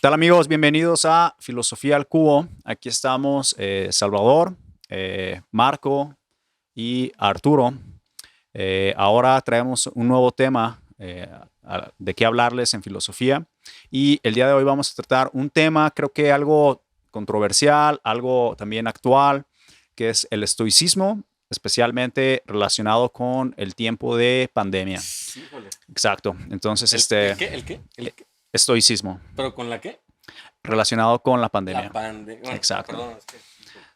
¿Qué tal amigos? Bienvenidos a Filosofía al Cubo. Aquí estamos Salvador, Marco y Arturo. Ahora traemos un nuevo tema de qué hablarles en filosofía. Y el día de hoy vamos a tratar un tema, creo que algo controversial, algo también actual, que es el estoicismo, especialmente relacionado con el tiempo de pandemia. Híjole. Exacto. Entonces, ¿El qué? ¿El qué? estoicismo ¿Pero con la qué? relacionado con la La pandemia. pandemia. Bueno, Exacto. perdón, es que...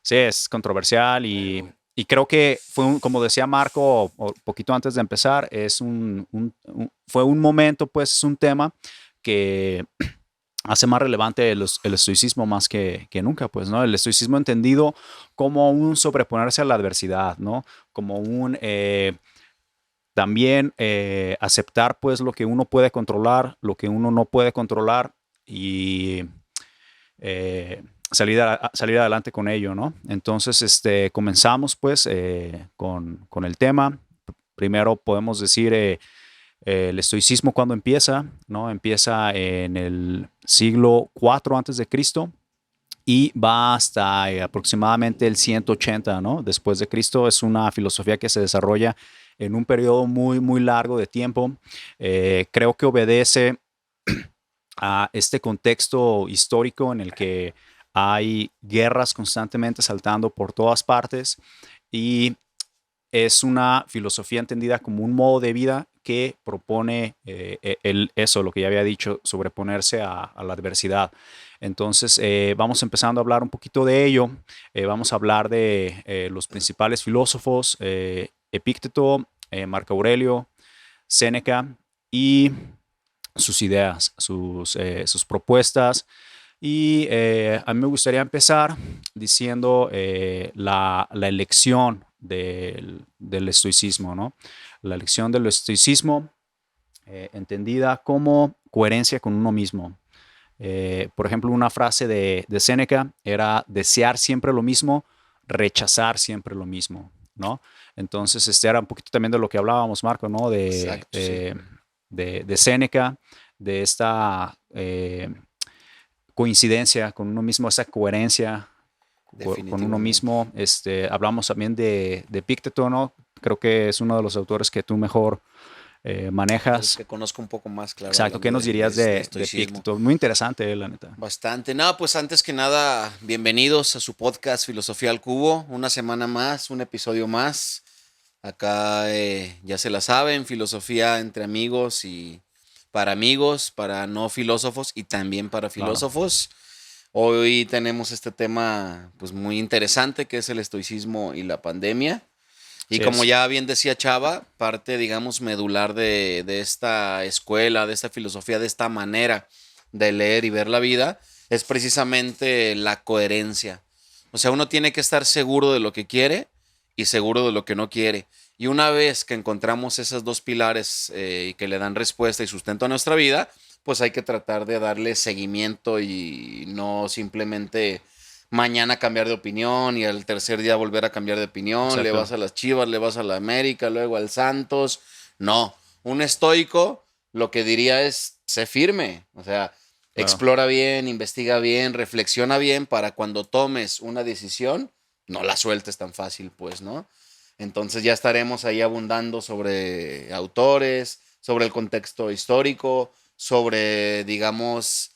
Sí, es controversial Bueno, bueno. y creo que fue, como decía Marco, poquito antes de empezar, fue un momento, pues es un tema que hace más relevante el estoicismo más que nunca, pues, ¿no? El estoicismo entendido como un sobreponerse a la adversidad, ¿no? Como un también aceptar, pues, lo que uno puede controlar, lo que uno no puede controlar y salir adelante con ello, ¿no? Entonces, comenzamos pues con el tema. Primero podemos decir el estoicismo cuando empieza, ¿no? Empieza en el siglo IV antes de Cristo y va hasta aproximadamente el 180, ¿no? Después de Cristo. Es una filosofía que se desarrolla en un periodo muy, muy largo de tiempo. Creo que obedece a este contexto histórico en el que hay guerras constantemente saltando por todas partes y es una filosofía entendida como un modo de vida que propone eso, lo que ya había dicho, sobreponerse a la adversidad. Entonces, vamos empezando a hablar un poquito de ello. Vamos a hablar de los principales filósofos, Epícteto, Marco Aurelio, Séneca y sus ideas, sus propuestas. Y a mí me gustaría empezar diciendo la elección del estoicismo, ¿no? La elección del estoicismo entendida como coherencia con uno mismo. Por ejemplo, una frase de Séneca era desear siempre lo mismo, rechazar siempre lo mismo, ¿no? Entonces, era un poquito también de lo que hablábamos, Marco, ¿no? Exacto, sí. De Séneca, de esta coincidencia con uno mismo, esa coherencia con uno Definitivamente. mismo. Hablamos también de Epícteto, ¿no? Creo que es uno de los autores que tú mejor El manejas. que conozco un poco más, claro, Exacto, ¿qué hablando nos dirías de de estoicismo. Epícteto? Muy interesante, la neta. Bastante. No, pues antes que nada, bienvenidos a su podcast Filosofía al Cubo. Una semana más, un episodio más. Acá ya se la saben, filosofía entre amigos, para no filósofos y también para Claro. filósofos. Hoy tenemos este tema pues muy interesante que es el estoicismo y la pandemia. Y Sí como es. ya bien decía Chava, parte digamos medular de esta escuela, de esta filosofía, de esta manera de leer y ver la vida, es precisamente la coherencia. O sea, uno tiene que estar seguro de lo que quiere y seguro de lo que no quiere. Y una vez que encontramos esos dos pilares y que le dan respuesta y sustento a nuestra vida, pues hay que tratar de darle seguimiento y no simplemente mañana cambiar de opinión y al tercer día volver a cambiar de opinión, le Exacto. vas a las Chivas, le vas a la América, luego al Santos. No, un estoico lo que diría es, sé firme, o sea, Claro. explora bien, investiga bien, reflexiona bien para cuando tomes una decisión, no la sueltes tan fácil, pues, ¿no? Entonces ya estaremos ahí abundando sobre autores, sobre el contexto histórico, sobre, digamos,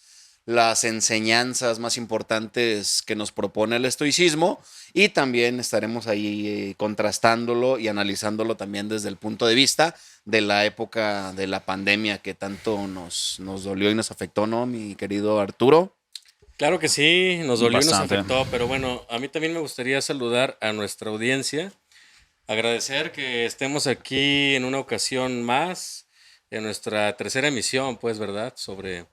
las enseñanzas más importantes que nos propone el estoicismo y también estaremos ahí contrastándolo y analizándolo también desde el punto de vista de la época de la pandemia que tanto nos dolió y nos afectó, ¿no, mi querido Arturo? Claro que sí, nos dolió y nos Bastante. afectó, pero bueno, a mí también me gustaría saludar a nuestra audiencia, agradecer que estemos aquí en una ocasión más, en nuestra tercera emisión, pues, ¿verdad? Sobre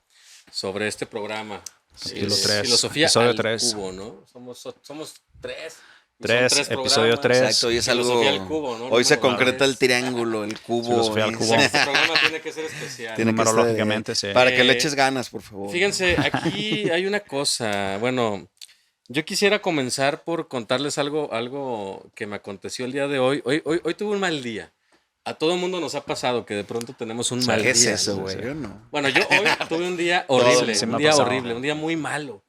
este programa. Así Capítulo es. 3, Filosofía episodio al 3. cubo, ¿no? Somos tres, y son 3, tres episodio programas. 3. Exacto, y es Filosofía al algo. cubo, ¿no? Hoy se Número Claro. concreta el 3. triángulo, el cubo. Filosofía al Es- cubo. Este programa tiene que ser especial. Tiene que ser. Numerológicamente, sí. Para que le eches ganas, por favor. Fíjense, aquí hay una cosa, bueno, yo quisiera comenzar por contarles algo que me aconteció el día de hoy. Hoy tuve un mal día. A todo el mundo nos ha pasado que de pronto tenemos un mal ¿Qué es día. eso, ¿no? güey? Yo no. Bueno, yo hoy tuve un día horrible, se me un ha día pasado. horrible, un día muy malo.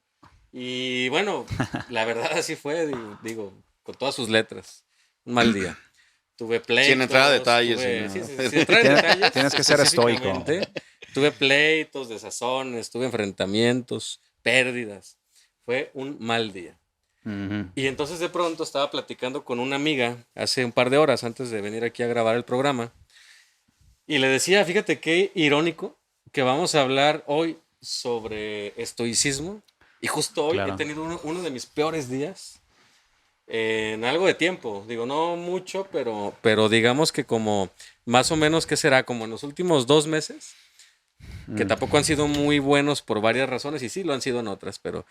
Y bueno, la verdad así fue, digo, con todas sus letras. Un mal día. Tuve pleitos. Sin entrar a detalles, tuve- sí, ¿no? sin entrar a detalles. Tienes que ser estoico. específicamente, Tuve pleitos, desazones, tuve enfrentamientos, pérdidas. Fue un mal día. Ujú. Y entonces de pronto estaba platicando con una amiga hace un par de horas antes de venir aquí a grabar el programa. Y le decía, fíjate qué irónico que vamos a hablar hoy sobre estoicismo. Y justo hoy Claro. he tenido uno de mis peores días en algo de tiempo. Digo, no mucho, pero digamos que como más o menos, ¿qué será? Como en los últimos 2 meses, que tampoco han sido muy buenos por varias razones, y sí lo han sido en otras, pero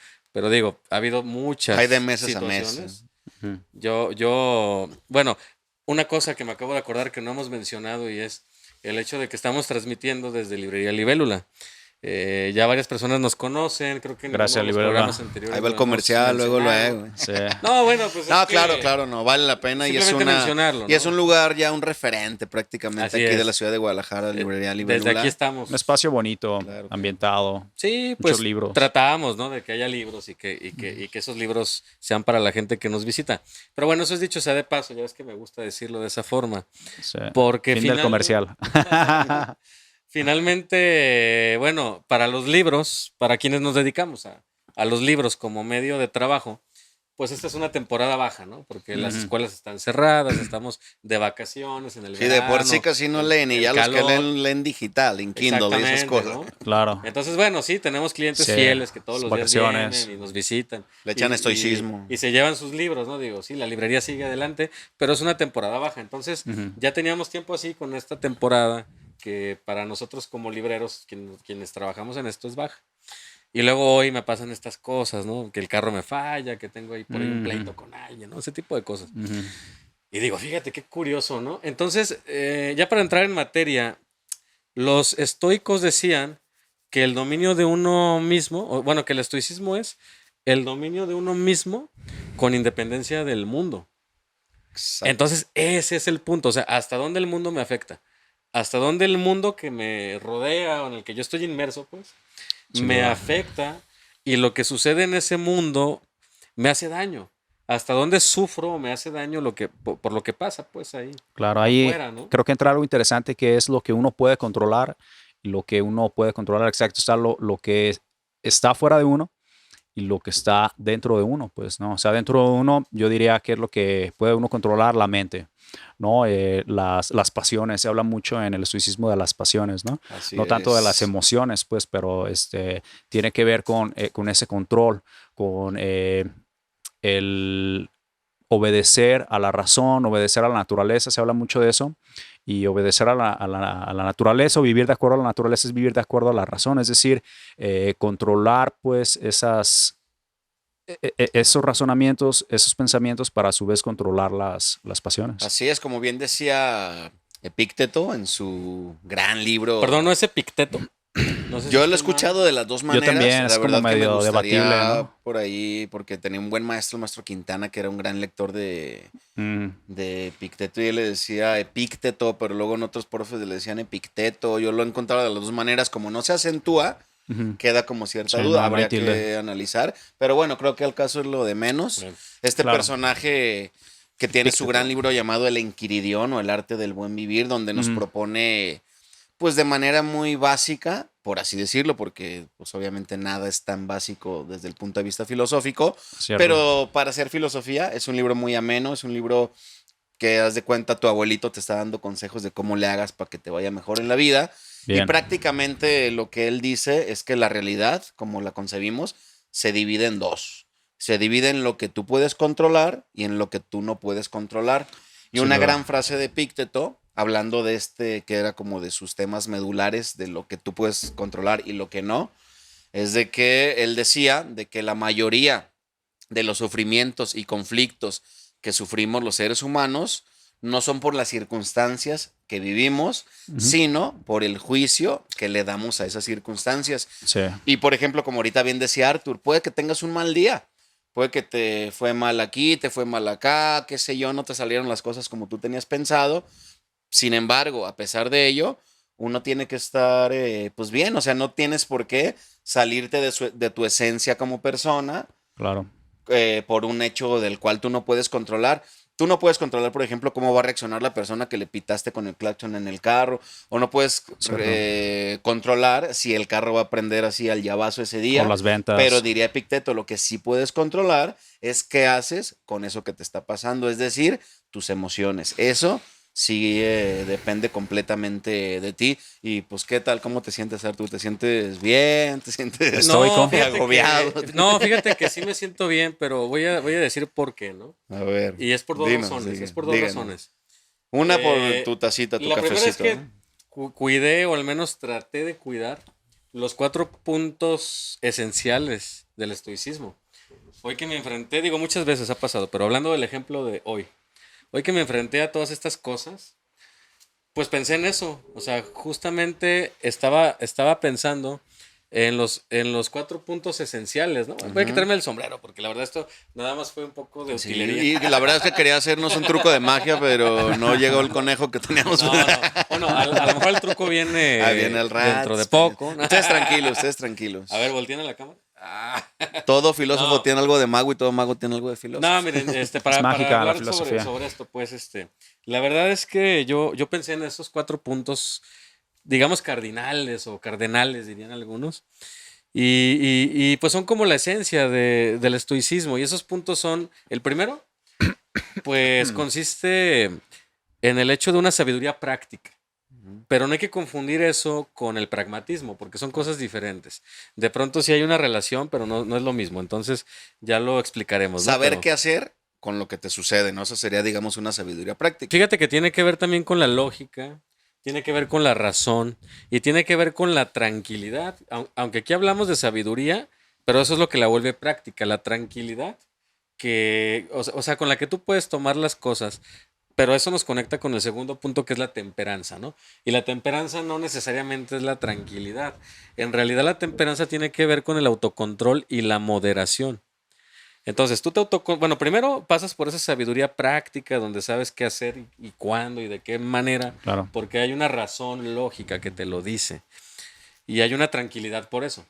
digo, ha habido muchas Hay de meses a situaciones. meses. Bueno, una cosa que me acabo de acordar que no hemos mencionado y es el hecho de que estamos transmitiendo desde Librería Libélula. Ya varias personas nos conocen, creo que en Gracias, algunos Libélula. programas anteriores Ahí va el lo hemos comercial, luego, mencionado. güey. Sí. No, bueno, pues No, es que claro, no, vale la pena y es simplemente mencionarlo, y es ¿no? un lugar ya un referente prácticamente Así aquí de es. la ciudad de Guadalajara, Librería Desde Libélula. aquí estamos. Un espacio bonito, Claro que- ambientado. Sí, muchos pues libros. tratamos, ¿no? De que haya libros y que esos libros sean para la gente que nos visita. Pero bueno, eso es dicho sea de paso, ya ves que me gusta decirlo de esa forma. Sí. Porque Fin del comercial. Finalmente, bueno, para los libros, para quienes nos dedicamos a los libros como medio de trabajo, pues esta es una temporada baja, ¿no? Porque las escuelas están cerradas, estamos de vacaciones en el Sí, de por verano, sí casi no el- leen y el ya los que calor. leen digital, en Kindle y esas Exactamente, cosas. ¿no? Claro. Entonces, bueno, sí, tenemos clientes Sí, fieles que todos los vacaciones. días vienen y nos visitan. Le echan Y- estoicismo. Y se llevan sus libros, ¿no? Digo, sí, la librería sigue adelante, pero es una temporada baja. Entonces, ya teníamos tiempo así con esta temporada que para nosotros como libreros, quienes trabajamos en esto, es baja. Y luego hoy me pasan estas cosas, ¿no? Que el carro me falla, que tengo ahí por ahí un pleito con alguien, ¿no? Ese tipo de cosas. Y digo, fíjate qué curioso, ¿no? Entonces, ya para entrar en materia, los estoicos decían que el dominio de uno mismo, bueno, que el estoicismo es el dominio de uno mismo con independencia del mundo. Exacto. Entonces, ese es el punto. O sea, ¿hasta dónde el mundo me afecta? ¿Hasta dónde el mundo que me rodea o en el que yo estoy inmerso, pues, Sin me duda. afecta y lo que sucede en ese mundo me hace daño? ¿Hasta dónde sufro o me hace daño por lo que pasa, pues, ahí? Claro, ahí afuera, ¿no? creo que entra algo interesante que es lo que uno puede controlar y lo que uno puede controlar. Exacto, está lo que está fuera de uno y lo que está dentro de uno, pues, ¿no? O sea, dentro de uno, yo diría que es lo que puede uno controlar, la mente, ¿no? Las pasiones, se habla mucho en el estoicismo de las pasiones, ¿no? Así No tanto de es. las emociones, pues, pero tiene que ver con ese control, con el obedecer a la razón, obedecer a la naturaleza, se habla mucho de eso, y obedecer a la naturaleza o vivir de acuerdo a la naturaleza es vivir de acuerdo a la razón, es decir, controlar pues esos razonamientos, esos pensamientos para a su vez controlar las pasiones. Así es, como bien decía Epícteto en su gran libro. Perdón, ¿no es Epicteto? No sé si Yo lo he estoy mal. escuchado de las dos maneras. también, la es como verdad que me medio gustaría debatible, ¿no? por ahí, porque tenía un buen maestro, el maestro Quintana, que era un gran lector de Epicteto, y él le decía Epícteto, pero luego en otros profes le decían Epicteto. Yo lo he encontrado de las dos maneras, como no se acentúa, queda como cierta Sí, duda, no hay habría tilde. que analizar. Pero bueno, creo que al caso es lo de menos. Bueno, Este claro. personaje que tiene su gran libro llamado El Enquiridión o El Arte del Buen Vivir, donde nos propone, pues de manera muy básica, por así decirlo, porque pues obviamente nada es tan básico desde el punto de vista filosófico, Cierto. pero para hacer filosofía es un libro muy ameno, es un libro que haz de cuenta tu abuelito te está dando consejos de cómo le hagas para que te vaya mejor en la vida. Bien. Y prácticamente lo que él dice es que la realidad, como la concebimos, se divide en dos. Se divide en lo que tú puedes controlar y en lo que tú no puedes controlar. Y Sin una duda. gran frase de Epícteto, hablando de que era como de sus temas medulares, de lo que tú puedes controlar y lo que no, es de que él decía de que la mayoría de los sufrimientos y conflictos que sufrimos los seres humanos no son por las circunstancias que vivimos, sino por el juicio que le damos a esas circunstancias. Sí. Y por ejemplo, como ahorita bien decía Arthur, puede que tengas un mal día, puede que te fue mal aquí, te fue mal acá, qué sé yo, no te salieron las cosas como tú tenías pensado, Sin embargo, a pesar de ello, uno tiene que estar pues bien, o sea, no tienes por qué salirte de tu esencia como persona Claro. por un hecho del cual tú no puedes controlar. Tú no puedes controlar, por ejemplo, cómo va a reaccionar la persona que le pitaste con el claxon en el carro, o no puedes controlar si el carro va a prender así al llavazo ese día. O las ventas. Pero diría Epicteto, lo que sí puedes controlar es qué haces con eso que te está pasando, es decir, tus emociones. Eso sí depende completamente de ti. Y pues, ¿qué tal? ¿Cómo te sientes, Artur? ¿Te sientes bien? ¿Te sientes Estoico. agobiado? Fíjate que sí me siento bien, pero voy a decir por qué, ¿no? A ver. Y es por dos dinos, razones. diga, Es por dos díganos. razones. Una por Eh, tu tacita, tu La primera es cafecito. que ¿no? cuidé, o al menos traté de cuidar, los 4 puntos esenciales del estoicismo. Hoy que me enfrenté, digo, muchas veces ha pasado, pero hablando del ejemplo de hoy que me enfrenté a todas estas cosas, pues pensé en eso. O sea, justamente estaba pensando en los 4 puntos esenciales, ¿no? Voy a quitarme el sombrero, porque la verdad esto nada más fue un poco de Sí, utilería. y la verdad es que quería hacernos un truco de magia, pero no llegó el conejo que teníamos. No. Bueno, a lo mejor el truco viene, Viene el rat. dentro de poco. Ustedes tranquilos, ustedes tranquilos. A ver, volteen a la cámara. Todo filósofo No. tiene algo de mago y todo mago tiene algo de filósofo. No, miren, para mágica la hablar filosofía. sobre esto, pues, la verdad es que yo pensé en esos 4 puntos, digamos, cardinales o cardenales, dirían algunos, y pues son como la esencia del estoicismo, y esos puntos son, el primero, pues consiste en el hecho de una sabiduría práctica. Pero no hay que confundir eso con el pragmatismo, porque son cosas diferentes. De pronto sí hay una relación, pero no es lo mismo. Entonces ya lo explicaremos, ¿no? Saber Pero qué hacer con lo que te sucede, ¿no? Eso sería, digamos, una sabiduría práctica. fíjate que tiene que ver también con la lógica, tiene que ver con la razón y tiene que ver con la tranquilidad. Aunque aquí hablamos de sabiduría, pero eso es lo que la vuelve práctica, la tranquilidad, o sea, con la que tú puedes tomar las cosas. Pero eso nos conecta con el segundo punto, que es la temperanza, ¿no? Y la temperanza no necesariamente es la tranquilidad. En realidad la temperanza tiene que ver con el autocontrol y la moderación. Entonces, bueno, primero pasas por esa sabiduría práctica donde sabes qué hacer y cuándo y de qué manera, Claro. porque hay una razón lógica que te lo dice. Y hay una tranquilidad por eso.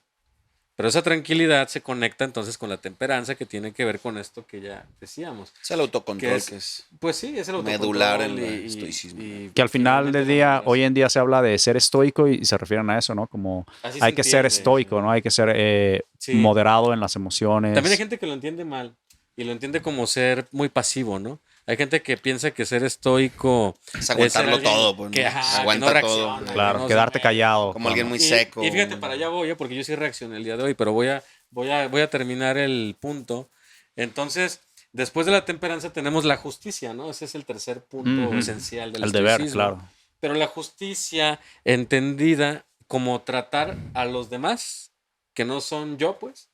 Pero esa tranquilidad se conecta entonces con la temperanza, que tiene que ver con esto que ya decíamos. Es el autocontrol Que que es pues sí, es el autocontrol medular en y- el estoicismo. Que al final finalmente del la día, moderación. hoy en día se habla de ser estoico y se refieren a eso, ¿no? Como Así hay se que ser entiende, estoico, sí. ¿no? Hay que ser Sí. moderado en las emociones. También hay gente que lo entiende mal y lo entiende como ser muy pasivo, ¿no? Hay gente que piensa que ser estoico Es aguantarlo ser alguien todo, pues, ¿no? que, Aguanta no todo. reacciona, que Claro, no se quedarte mueve. callado. Como alguien muy Y- seco. Y fíjate, para allá voy, porque yo sí reaccioné el día de hoy, pero voy a terminar el punto. Entonces, después de la temperanza tenemos la justicia, ¿no? Ese es el tercer punto Ujú. esencial del El deber, estoicismo. claro. Pero la justicia entendida como tratar a los demás, que no son yo, pues,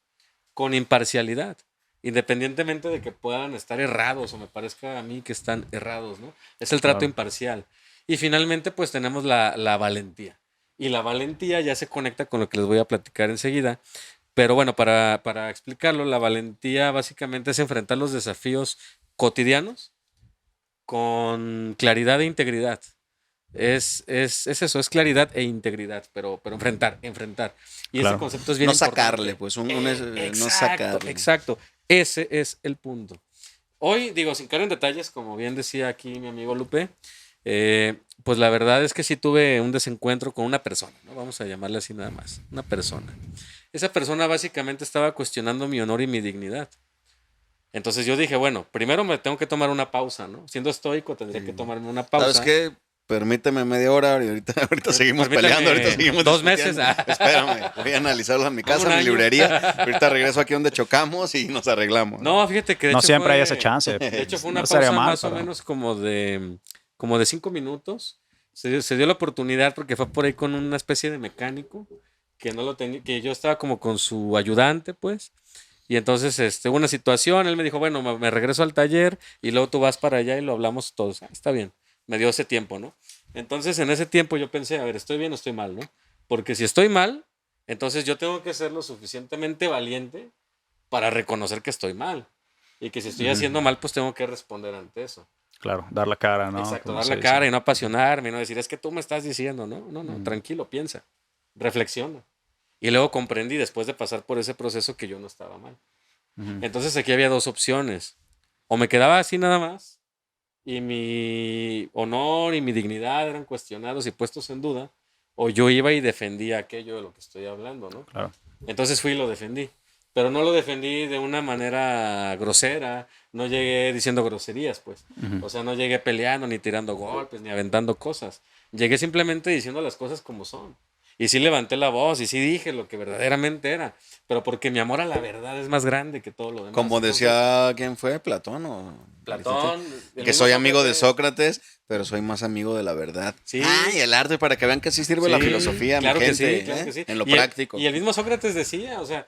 con imparcialidad, independientemente de que puedan estar errados o me parezca a mí que están errados, ¿no? Es el trato Claro. imparcial. Y finalmente, pues tenemos la valentía. Y la valentía ya se conecta con lo que les voy a platicar enseguida. Pero bueno, para explicarlo, la valentía básicamente es enfrentar los desafíos cotidianos con claridad e integridad. Es eso, es claridad e integridad, pero enfrentar. Y Claro. ese concepto es bien No importante. sacarle, pues, no Exacto, sacarle. exacto. Ese es el punto. Hoy, digo, sin caer en detalles, como bien decía aquí mi amigo Lupe, pues la verdad es que sí tuve un desencuentro con una persona, ¿no? Vamos a llamarle así nada más, una persona. Esa persona básicamente estaba cuestionando mi honor y mi dignidad. Entonces yo dije, bueno, primero me tengo que tomar una pausa, ¿no? Siendo estoico tendría que tomarme una pausa. ¿Sabes qué? Permíteme media hora y ahorita seguimos Permítame peleando, ahorita seguimos 2 discutiendo. meses. Espérame, voy a analizarlo en mi Como casa, un en mi año. librería. Ahorita regreso aquí donde chocamos y nos arreglamos. No, fíjate que de No hecho siempre hay fue- esa chance. De hecho fue una No estaría pausa mal, más o pero- menos como de 5 minutos. Se dio la oportunidad porque fue por ahí con una especie de mecánico que no lo tenía, que yo estaba como con su ayudante, pues. Y entonces hubo una situación, él me dijo, bueno, me regreso al taller y luego tú vas para allá y lo hablamos todos. Ah, está bien, me dio ese tiempo, ¿no? Entonces en ese tiempo yo pensé, a ver, ¿estoy bien o estoy mal, no? Porque si estoy mal, entonces yo tengo que ser lo suficientemente valiente para reconocer que estoy mal. Y que si estoy haciendo mal, pues tengo que responder ante eso. Claro, dar la cara, ¿no? Exacto, Como dar se la dice. cara y no apasionarme, y no decir, es que tú me estás diciendo, no, tranquilo, piensa, reflexiona. Y luego comprendí, después de pasar por ese proceso, que yo no estaba mal. Ujú. Entonces aquí había dos opciones. O me quedaba así nada más, y mi honor y mi dignidad eran cuestionados y puestos en duda, o yo iba y defendía aquello de lo que estoy hablando, ¿no? Claro. Entonces fui y lo defendí. Pero no lo defendí de una manera grosera, no llegué diciendo groserías, pues. Ujú. O sea, no llegué peleando, ni tirando golpes, ni aventando cosas. Llegué simplemente diciendo las cosas como son. Y sí levanté la voz y sí dije lo que verdaderamente era. Pero porque mi amor a la verdad es más grande que todo lo demás. Como Entonces, decía, ¿quién fue? ¿Platón o Platón, Aristóteles? el Que mismo soy amigo de Sócrates. Sócrates, pero soy más amigo de la verdad. Sí. Y el arte, para que vean que así sirve la Sí, filosofía, claro mi que gente, sí, claro que sí. en lo Y práctico. y el mismo Sócrates decía, o sea,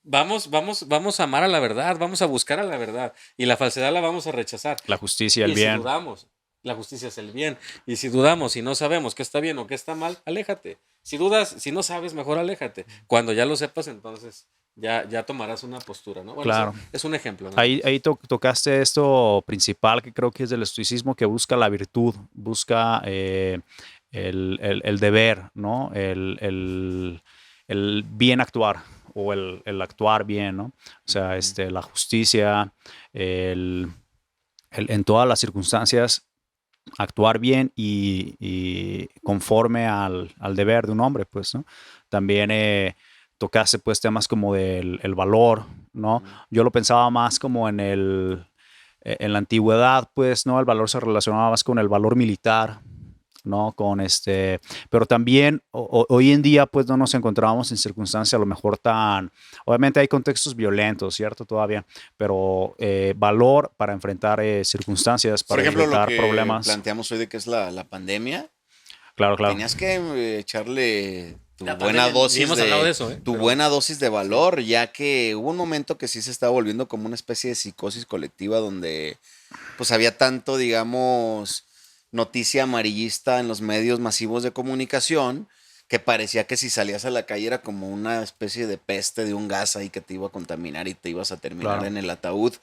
vamos a amar a la verdad, vamos a buscar a la verdad, y la falsedad la vamos a rechazar. La justicia, el Y si bien. dudamos, la justicia es el bien. Y si dudamos y no sabemos qué está bien o qué está mal, aléjate. Si dudas, si no sabes, mejor aléjate. Cuando ya lo sepas, entonces ya tomarás una postura, ¿no? Bueno, Claro. es un ejemplo, ¿no? Ahí tocaste esto principal que creo que es del estoicismo, que busca la virtud, busca el deber, ¿no? El bien actuar o el actuar bien, ¿no? O sea, la justicia, en todas las circunstancias actuar bien y conforme al deber de un hombre, pues, ¿no? También tocaste, pues, temas como del el valor, ¿no? Yo lo pensaba más como en la antigüedad, pues, ¿no? El valor se relacionaba más con el valor militar, ¿no? Pero también hoy en día, pues, no nos encontramos en circunstancias a lo mejor obviamente hay contextos violentos, ¿cierto? Todavía, pero valor para enfrentar circunstancias, Por para ejemplo, lo enfrentar que problemas. planteamos hoy de que es la pandemia, Claro, claro. tenías que echarle tu La buena pandemia, ni dosis hemos hablado de eso, ¿eh? tu Pero- buena dosis de valor, ya que hubo un momento que sí se estaba volviendo como una especie de psicosis colectiva donde pues había tanto, digamos, noticia amarillista en los medios masivos de comunicación que parecía que si salías a la calle era como una especie de peste de un gas ahí que te iba a contaminar y te ibas a terminar Claro. en el ataúd.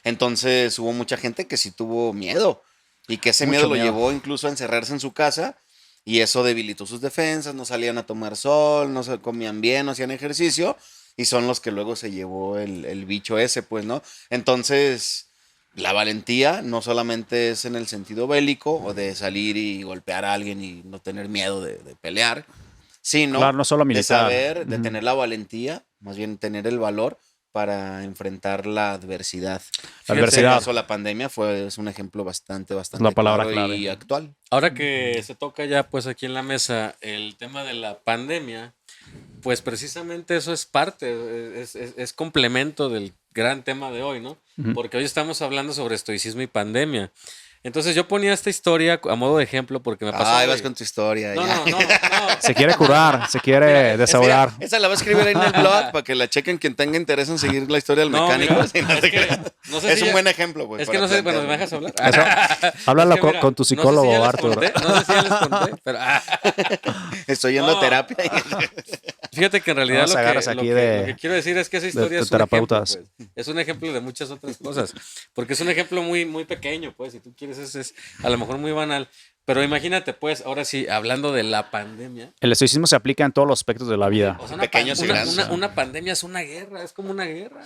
Entonces hubo mucha gente que sí tuvo miedo y que ese Mucho miedo lo miedo. llevó incluso a encerrarse en su casa y eso debilitó sus defensas, no salían a tomar sol, no se comían bien, no hacían ejercicio y son los que luego se llevó el bicho ese, pues, ¿no? Entonces, la valentía no solamente es en el sentido bélico o de salir y golpear a alguien y no tener miedo de pelear, sino Claro, no solo de militar. saber, de Ujú. tener la valentía, más bien tener el valor para enfrentar la adversidad. La En adversidad. este caso, la pandemia es un ejemplo bastante La palabra claro clave. y actual. Ahora que se toca ya pues aquí en la mesa el tema de la pandemia, pues precisamente eso es parte, es complemento del gran tema de hoy, ¿no? Ujú. Porque hoy estamos hablando sobre estoicismo y pandemia. Entonces yo ponía esta historia a modo de ejemplo porque me pasó Ay, hoy. vas con tu historia. No, ya. no, no, no. Se quiere curar, se quiere desahogar. Mira, esa la va a escribir ahí en el blog para que la chequen quien tenga interés en seguir la historia del No, mecánico. mira, Sí, no es te que creas. no sé Es si un ya- buen ejemplo, pues. Es que para no sé, bueno, ¿me plantearlo. dejas hablar? Háblalo Es que mira, con tu no sé si psicólogo, ya les Arthur. conté, no sé si ya les conté, pero Estoy yendo No. a terapia. fíjate que en realidad Nos agarras aquí lo de- que quiero decir es que esa historia de es un ejemplo, terapeutas. pues. Es un ejemplo de muchas otras cosas, porque es un ejemplo muy, muy pequeño, pues, si tú quieres, es a lo mejor muy banal, pero imagínate, pues, ahora sí, hablando de la pandemia, El estoicismo se aplica en todos los aspectos de la vida. o sea, Pequeños y grandes. una pandemia es una guerra, es como una guerra.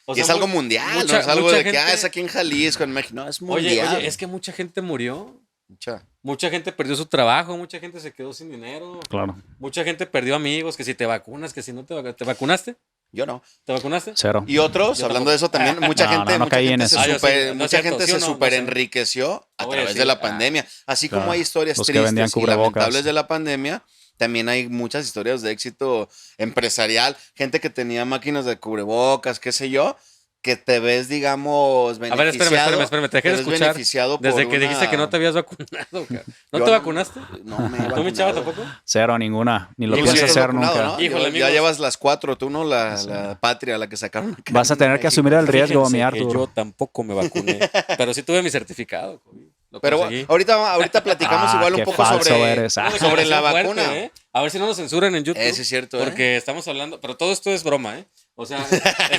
O Y sea, es algo mundial, no es algo de que es aquí en Jalisco, en México. No, es mundial. Oye, es que mucha gente murió, Mucha. mucha gente perdió su trabajo, mucha gente se quedó sin dinero, Claro, mucha gente perdió amigos, que si te vacunas, que si no ¿te vacunaste? Yo no. ¿Te vacunaste? cero. Y otros, Yo hablando de eso también, mucha No, gente, no mucha caí en gente eso. se Yo super, sí, no es mucha cierto, gente ¿sí se o no? No super sé. enriqueció a Oye, través sí, de la pandemia. Así como claro. hay historias Los que vendían tristes y cubrebocas. lamentables de la pandemia, también hay muchas historias de éxito empresarial. Gente que tenía máquinas de cubrebocas, qué sé yo, que te ves, digamos, A ver, beneficiado. espérame, te dejé de ves escuchar beneficiado desde por que dijiste una- que no te habías vacunado. Cabrón. ¿No Yo te vacunaste? No me he ¿Tú, mi chava, vacunado. tampoco? Cero, ninguna. Ni lo Híjole, pienso estás hacer vacunado, nunca. ¿no? Híjole, Ya amigos. llevas las 4, tú no, la patria, la que sacaron acá Vas a en tener que México. asumir el riesgo, mi Fíjense que Arthur. yo tampoco me vacuné, pero sí tuve mi certificado. COVID. Lo Pero conseguí. ahorita platicamos igual un qué poco falso sobre, eres. Una sobre la declaración fuerte, vacuna. ¿eh? A ver si no nos censuran en YouTube. Ese es cierto, ¿eh? Porque estamos hablando, pero todo esto es broma, ¿eh? O sea,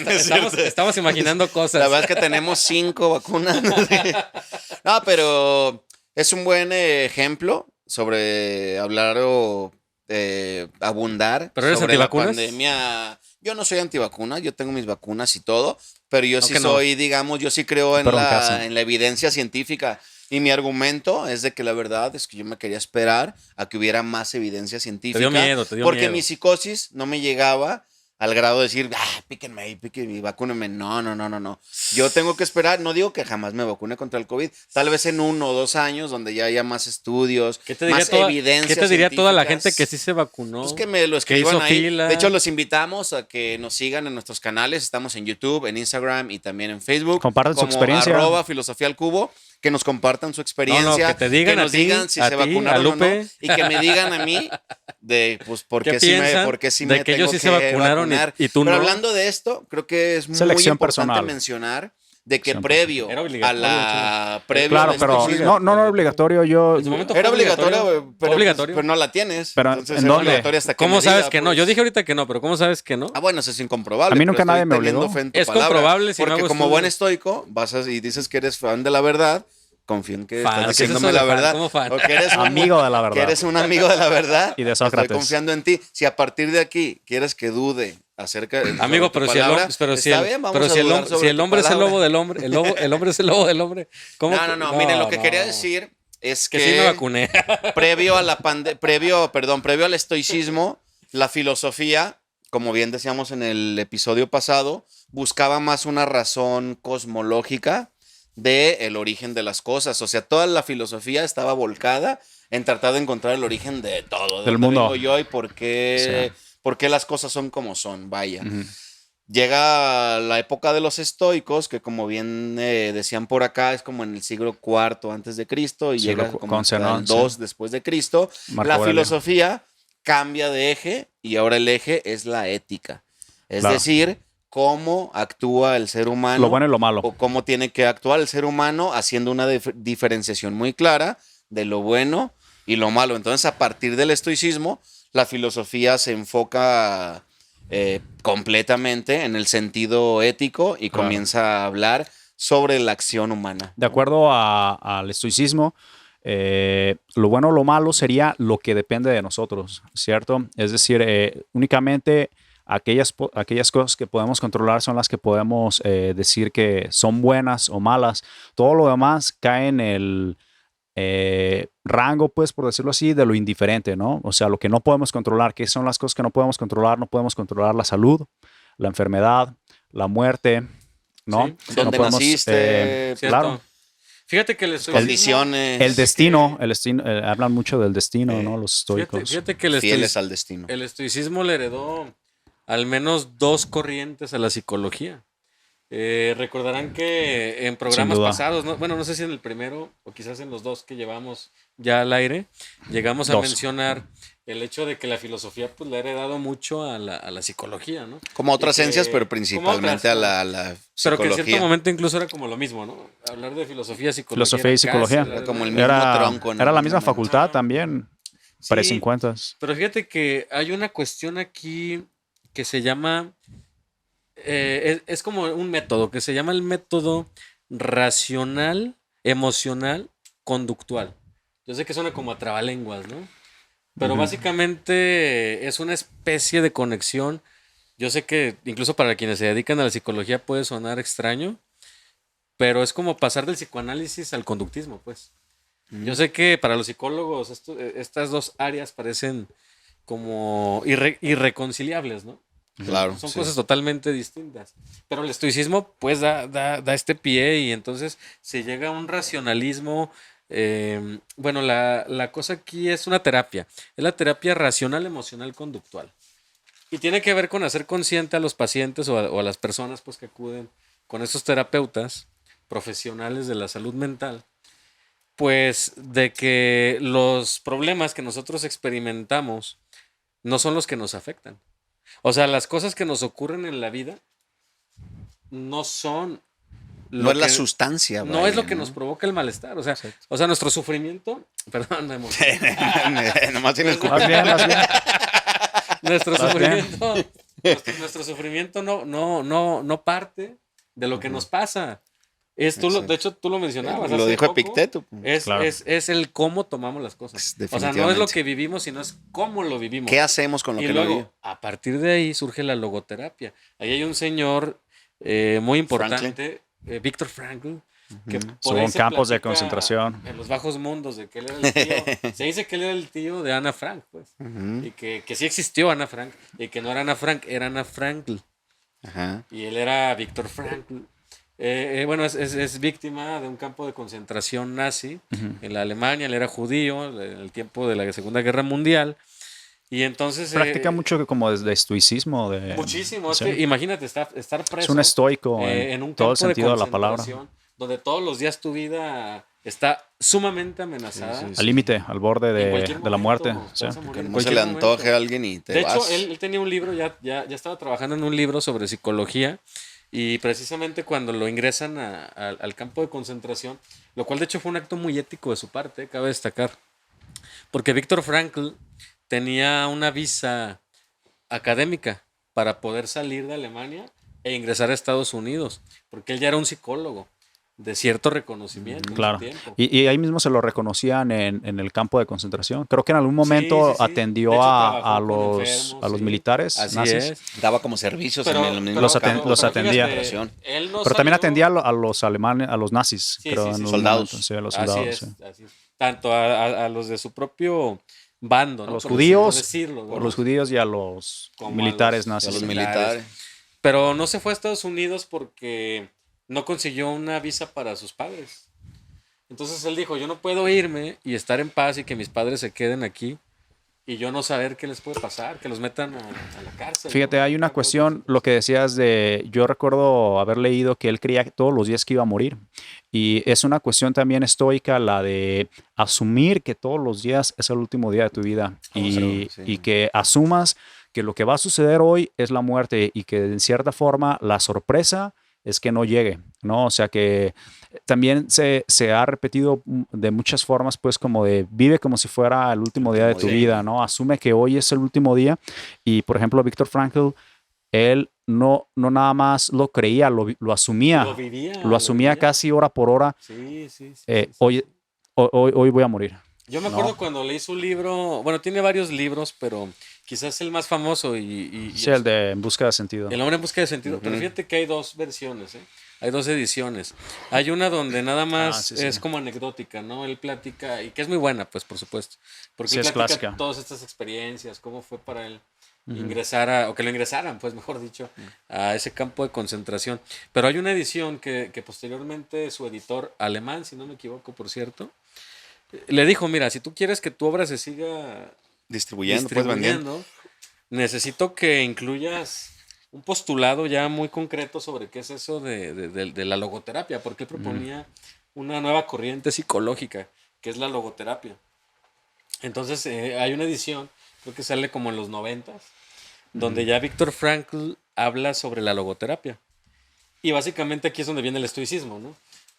No es cierto. estamos imaginando cosas. La verdad es que tenemos 5 vacunas. No, pero es un buen ejemplo sobre hablar o abundar ¿Pero eres sobre antivacunas? la pandemia. Yo no soy antivacuna, yo tengo mis vacunas y todo, pero yo sí Aunque no. soy, digamos, yo sí creo Pero en casa. en la evidencia científica. Y mi argumento es de que la verdad es que yo me quería esperar a que hubiera más evidencia científica. te dio Porque miedo. mi psicosis no me llegaba al grado de decir, píquenme y vacúnenme. No. Yo tengo que esperar, no digo que jamás me vacune contra el COVID, tal vez en 1 o 2 años donde ya haya más estudios, más evidencia. ¿Qué te diría toda la gente que sí se vacunó? Pues que me lo que escriban hizo ahí. fila? De hecho, los invitamos a que nos sigan en nuestros canales. Estamos en YouTube, en Instagram y también en Facebook. Compartan su como experiencia. @filosofía al cubo. Que nos compartan su experiencia. que te digan que a nos ti, digan si a se ti, a vacunaron o no. Lupe. Y que me digan a mí de pues por ¿Qué qué sí piensan por qué sí de me que ellos tengo sí se que vacunaron vacunar. y tú Pero no? hablando de esto, creo que es muy Selección importante personal. mencionar de que 100%. previo Era a obligatorio, la previo Claro, al pero estoicismo- no era obligatorio. Yo, En su momento era fue obligatorio, ¿Fue pero, pues, obligatorio? pero no la tienes. Pero, Entonces ¿en era dónde? obligatoria hasta que ¿Cómo medida, sabes que no? pues. Yo dije ahorita que no, pero ¿cómo sabes que no? Ah, bueno, eso es incomprobable. A mí nunca pero nadie estoy me obligó. teniendo fe en tu Es palabra, comprobable si no porque hago como estudios. buen estoico vas y dices que eres fan de la verdad, confío en que Fan, estás ¿qué es diciéndome eso de la fan? verdad. ¿Cómo fan? O que eres un Amigo de la verdad. Que eres un amigo de la verdad. Y de Estoy Sócrates. confiando en ti. Si a partir de aquí quieres que dude acerca de Amigo, tu pero si el palabra, hombre, pero si está el, bien, vamos pero a si el dudar hombre, sobre si el tu hombre es el palabra. lobo del hombre, el hombre es el lobo del hombre. ¿Cómo que- No, miren, lo que no. quería decir es Que sí me vacuné. previo al estoicismo, la filosofía, como bien decíamos en el episodio pasado, buscaba más una razón cosmológica del origen de las cosas. O sea, toda la filosofía estaba volcada en tratar de encontrar el origen de todo. De Del dónde mundo. vengo yo y por qué las cosas son como son, vaya. Llega la época de los estoicos, que como bien decían por acá, es como en el siglo IV antes de Cristo y Siglo llega cu- como con hasta Zenón, el sí. 2 después de Cristo. Marco La Aurelio. filosofía cambia de eje y ahora el eje es la ética. Es Claro. decir, cómo actúa el ser humano Lo bueno y lo malo. o cómo tiene que actuar el ser humano haciendo una diferenciación muy clara de lo bueno y lo malo. Entonces, a partir del estoicismo, la filosofía se enfoca completamente en el sentido ético y Claro. comienza a hablar sobre la acción humana. De acuerdo al estoicismo, lo bueno o lo malo sería lo que depende de nosotros, ¿cierto? Es decir, únicamente aquellas cosas que podemos controlar son las que podemos decir que son buenas o malas. Todo lo demás cae en el rango, pues, por decirlo así, de lo indiferente, ¿no? O sea, lo que no podemos controlar. ¿Qué son las cosas que no podemos controlar? No podemos controlar la salud, la enfermedad, la muerte, ¿no? Sí. No ¿Dónde podemos, naciste? ¿Cierto? claro. Fíjate que el estoicismo... Condiciones. El destino, hablan mucho del destino, ¿no? Los estoicos. Fíjate que el Fieles al destino. el estoicismo le heredó al menos 2 corrientes a la psicología. Recordarán que en programas duda. pasados, no sé si en el primero o quizás en los 2 que llevamos ya al aire, llegamos a 2. mencionar el hecho de que la filosofía pues, le ha heredado mucho a la psicología, ¿no? Como otras Y que- ciencias, pero como principalmente otras, a la Pero que en psicología. cierto momento incluso era como lo mismo, ¿no? Hablar de filosofía, psicología. Filosofía y era casi psicología. hablar de- Como el mismo Era, tronco, ¿no? era la misma Momento. facultad también, Sí, pre-50. pero fíjate que hay una cuestión aquí que se llama, es como un método, que se llama el método racional, emocional, conductual. Yo sé que suena como a trabalenguas, ¿no? Pero básicamente es una especie de conexión. Yo sé que incluso para quienes se dedican a la psicología puede sonar extraño, pero es como pasar del psicoanálisis al conductismo, pues. Yo sé que para los psicólogos estas 2 áreas parecen como irreconciliables, ¿no? Claro. Son sí. cosas totalmente distintas. Pero el estoicismo pues da este pie y entonces se llega a un racionalismo. Bueno, la cosa aquí es una terapia. Es la terapia racional, emocional, conductual. Y tiene que ver con hacer consciente a los pacientes o a las personas pues, que acuden con estos terapeutas profesionales de la salud mental, pues de que los problemas que nosotros experimentamos no son los que nos afectan. O sea, las cosas que nos ocurren en la vida no son... No es la sustancia. No vaya, es lo que nos provoca el malestar. O sea, nuestro sufrimiento... Perdón, me emocioné. Nomás tienes Más bien, más bien. Nuestro Más bien. sufrimiento nuestro sufrimiento no parte de lo que nos pasa. De hecho, tú lo mencionabas. Lo hace dijo poco. Epicteto. Claro. Es el cómo tomamos las cosas. O sea, no es lo que vivimos, sino es cómo lo vivimos. ¿Qué hacemos con lo Y que luego, lo vivimos? a partir de ahí surge la logoterapia. Ahí hay un señor muy importante, Víctor Frankl, que por ahí Son se campos de platica concentración. en los bajos mundos de que él era el tío. Se dice que él era el tío de Ana Frank, pues. Y que sí existió Ana Frank. Y que no era Ana Frank, era Ana Frankl. Ajá. Y él era Víctor Frankl. Bueno, es víctima de un campo de concentración nazi en la Alemania. Él era judío en el tiempo de la Segunda Guerra Mundial. Y entonces. Practica mucho como de estoicismo. Muchísimo. Sí. Es que imagínate estar preso. Es un estoico en un todo campo el sentido de la palabra. concentración, donde todos los días tu vida está sumamente amenazada. Sí, sí, sí. Al límite, al borde En cualquier de la muerte. momento Sí. vas a morir, Que en no se cualquier le momento. antoje a alguien y te De vas. hecho, él tenía un libro, ya estaba trabajando en un libro sobre psicología. Y precisamente cuando lo ingresan al campo de concentración, lo cual de hecho fue un acto muy ético de su parte, cabe destacar. Porque Víctor Frankl tenía una visa académica para poder salir de Alemania e ingresar a Estados Unidos, porque él ya era un psicólogo de cierto reconocimiento. Claro. En su tiempo. Y ahí mismo se lo reconocían en el campo de concentración. Creo que en algún momento Sí, sí, sí. atendió De hecho, a trabajó con los enfermos, sí. militares Así nazis. es. Daba como servicios Pero- en el mismo los campo los de atendía. concentración. Él no Pero también salió- atendía a los alemanes, a los nazis, Sí, creo. sí, en sí. algún Soldados. momento, sí, a los Así soldados. es, Sí. así es. Tanto a los de su propio bando, A ¿no? los Por judíos, decirlo, ¿no? por los judíos y a los Como militares a nazis. A los sí. militares. Pero no se fue a Estados Unidos porque no consiguió una visa para sus padres. Entonces él dijo, yo no puedo irme y estar en paz y que mis padres se queden aquí y yo no saber qué les puede pasar, que los metan a la cárcel. Fíjate, ¿no? hay una cuestión, lo que decías yo recuerdo haber leído que él creía que todos los días que iba a morir. Y es una cuestión también estoica la de asumir que todos los días es el último día de tu vida. Y, sí. y que asumas que lo que va a suceder hoy es la muerte y que en cierta forma la sorpresa es que no llegue, ¿no? O sea que también se ha repetido de muchas formas, pues como de vive como si fuera el último día de tu día. vida, ¿no? Asume que hoy es el último día y, por ejemplo, Víctor Frankl, él no nada más lo creía, lo asumía, Lo vivía. lo asumía casi hora por hora, Sí, sí, sí. hoy voy a morir. Yo me acuerdo No. cuando leí su libro, bueno, tiene varios libros, pero quizás el más famoso y Sí, el de En busca de sentido. El hombre en busca de sentido. Pero fíjate que hay dos versiones, ¿eh? Hay dos ediciones. Hay una donde nada más sí, sí. es como anecdótica, ¿no? Él platica, y que es muy buena, pues, por supuesto. Porque Sí, él es platica clásica. todas estas experiencias, cómo fue para él ingresar o que lo ingresaran, pues, mejor dicho, a ese campo de concentración. Pero hay una edición que posteriormente su editor, alemán, si no me equivoco, por cierto, le dijo, mira, si tú quieres que tu obra se siga Distribuyendo, pues vendiendo. distribuyendo, necesito que incluyas un postulado ya muy concreto sobre qué es eso de la logoterapia, porque él proponía una nueva corriente psicológica, que es la logoterapia. Entonces, hay una edición, creo que sale como en los 90s, donde ya Víctor Frankl habla sobre la logoterapia. Y básicamente aquí es donde viene el estoicismo, ¿no?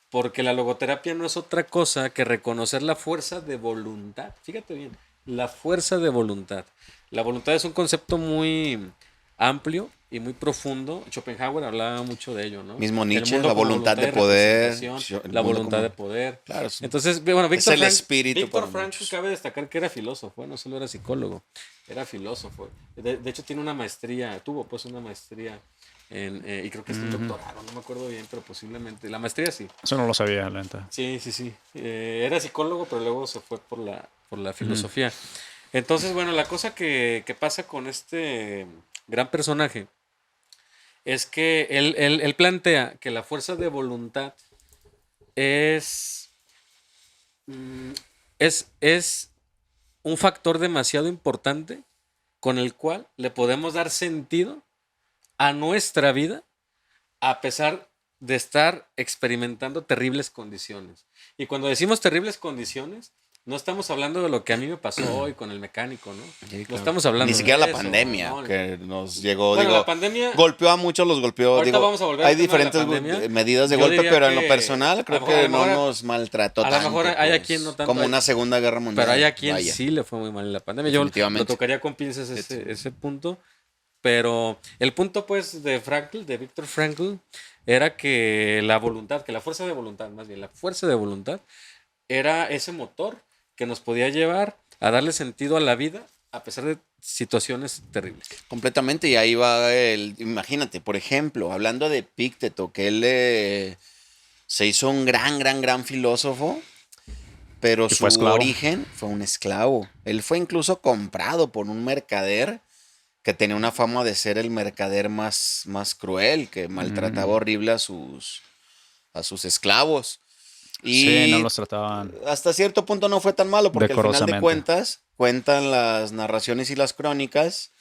Porque la logoterapia no es otra cosa que reconocer la fuerza de voluntad. Fíjate bien, la fuerza de voluntad. La voluntad es un concepto muy amplio y muy profundo. Schopenhauer hablaba mucho de ello, ¿no? Mismo El Nietzsche, mundo la como voluntad de y poder, representación, el la mundo voluntad como- de poder. Claro, sí. Entonces, bueno, Víctor el Frank, espíritu Víctor para Frankl muchos. cabe destacar que era filósofo, no solo era psicólogo, era filósofo. De hecho, tiene una maestría, tuvo pues una maestría y creo que es un doctorado, no me acuerdo bien, pero posiblemente. La maestría sí. Eso no lo sabía, la neta. Sí, sí, sí. Era psicólogo, pero luego se fue por la filosofía. Entonces, bueno, la cosa que pasa con este gran personaje es que él plantea que la fuerza de voluntad es un factor demasiado importante con el cual le podemos dar sentido a nuestra vida a pesar de estar experimentando terribles condiciones. Y cuando decimos terribles condiciones, no estamos hablando de lo que a mí me pasó hoy con el mecánico, ¿no? Sí, No claro. estamos hablando Ni siquiera de la eso, pandemia ¿no? que nos llegó. Bueno, digo, la pandemia... golpeó a muchos, los golpeó. Ahorita Digo, vamos a volver hay al tema de la diferentes pandemia. medidas de Yo golpe, diría pero en lo que personal creo a lo mejor- que a lo no mejor- nos maltrató a lo tanto. mejor hay a pues, quien no tanto, como hay- una Segunda Guerra Mundial. Pero hay a quien vaya. sí le fue muy mal en la pandemia. Yo lo Definitivamente. tocaría con pinzas ese punto. Pero el punto, pues, de Víctor Frankl, era que la voluntad, que la fuerza de voluntad, más bien, la fuerza de voluntad era ese motor que nos podía llevar a darle sentido a la vida a pesar de situaciones terribles. Completamente, y ahí va imagínate, por ejemplo, hablando de Epicteto, que él se hizo un gran filósofo, pero Y su fue esclavo. origen fue un esclavo. Él fue incluso comprado por un mercader que tenía una fama de ser el mercader más cruel, que maltrataba horrible a sus esclavos. Sí, no Y los trataban hasta cierto punto no fue tan malo, porque al final de decorosamente. cuentas cuentan las narraciones y las crónicas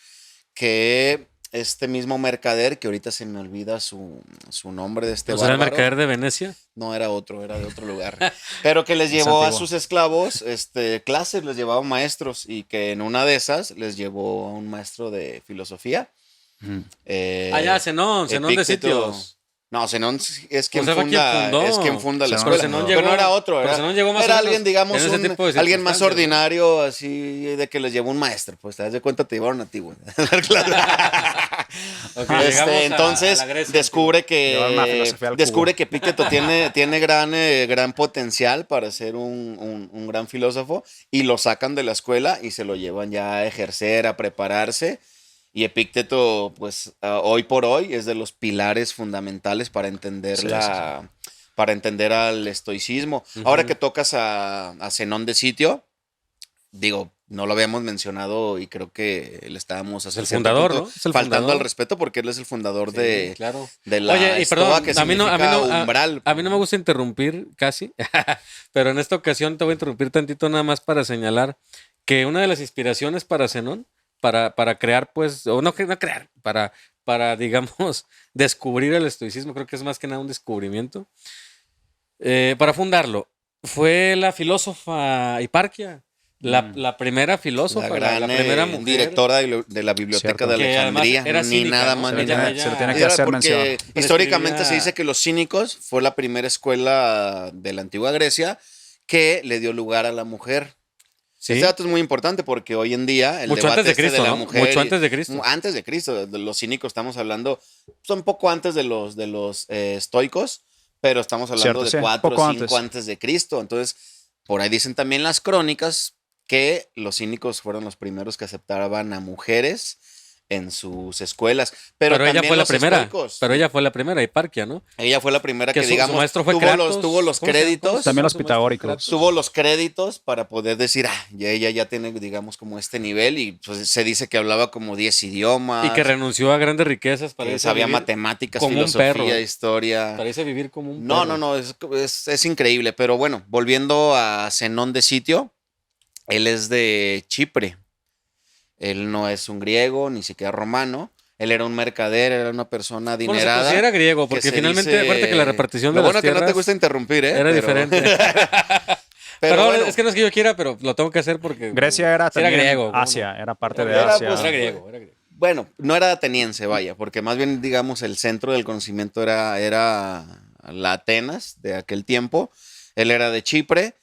que este mismo mercader, que ahorita se me olvida su nombre de este ¿No será el bárbaro, mercader de Venecia? no era otro, era de otro lugar, pero que les Es llevó a antiguo. sus esclavos clases, les llevaba maestros, y que en una de esas les llevó a un maestro de filosofía. Ujú. Ya, Zenón de Epicteto- Sitios. No, Zenón es quien O sea, fue quien fundó. es quien funda la Zenón escuela. fundó. Pero no era otro, pero era, Zenón llegó más era o menos alguien, digamos, en ese tipo de alguien más circunstancias, ¿no? ordinario, así de que les llevó un maestro. Pues te das de cuenta, te llevaron a ti, güey. Ok, llegamos Entonces a la Grecia descubre Llevaron una que filosofía al cubo. Epicteto tiene gran potencial para ser un gran filósofo, y lo sacan de la escuela y se lo llevan ya a ejercer, a prepararse. Y Epicteto, pues hoy por hoy es de los pilares fundamentales para entender Sí, para entender al estoicismo. Ahora que tocas a Zenón de Sitio, digo, no lo habíamos mencionado y creo que le estábamos hasta el cierto fundador, punto ¿no? Es el faltando fundador. al respeto, porque él es el fundador Sí, de, claro. de la Oye, y estoa, perdón, que a mí no significa umbral. a mí no me gusta interrumpir casi, pero en esta ocasión te voy a interrumpir tantito nada más para señalar que una de las inspiraciones para Zenón, para crear, pues, o no crear, digamos, descubrir el estoicismo, creo que es más que nada un descubrimiento, para fundarlo, fue la filósofa Hiparquia, la primera filósofa, la primera mujer. directora de la Biblioteca Cierto. de Que además Alejandría, era ni cínica, nada ¿no? más Se ni le nada. tiene, se le tiene Y que era hacer porque mención. históricamente Prescribía- se dice que los cínicos fue la primera escuela de la antigua Grecia que le dio lugar a la mujer. Sí. Este dato es muy importante porque hoy en día el Mucho debate antes de Cristo, de la ¿no? mujer Mucho antes de Cristo. antes de Cristo, de los cínicos estamos hablando, son poco antes de los estoicos, pero estamos hablando Cierto, de sí, 4 o poco 5 antes de Cristo. Entonces, por ahí dicen también las crónicas que los cínicos fueron los primeros que aceptaban a mujeres en sus escuelas. Pero Pero ella también fue la los primera. estoicos. Pero ella fue la primera, Hiparquia, ¿no? Ella fue la primera Que que, su digamos, maestro fue tuvo Kratos. tuvo los ¿Cómo se llama? créditos. También los Su maestro pitagóricos. Kratos. Tuvo los créditos para poder decir, ya ella ya tiene, digamos, como este nivel, y pues se dice que hablaba como 10 idiomas. Y que renunció a grandes riquezas para que irse a sabía vivir matemáticas, como un filosofía, perro. historia. Para irse a vivir como un No, perro. no, es increíble. Pero bueno, volviendo a Zenón de Sitio, él es de Chipre. Él no es un griego, ni siquiera romano. Él era un mercader, era una persona Bueno, se adinerada. considera griego, que porque se finalmente, dice- acuérdate que la repartición Lo de bueno las que no te tierras gusta interrumpir, ¿eh? era diferente. Pero Perdón, bueno, es que no es que yo quiera, pero lo tengo que hacer porque... Grecia era sí también griego. ¿cómo no? Asia, era parte de Era, Asia. pues, Era griego, era griego. bueno, no era ateniense, vaya, porque más bien, digamos, el centro del conocimiento era la Atenas de aquel tiempo. Él era de Chipre.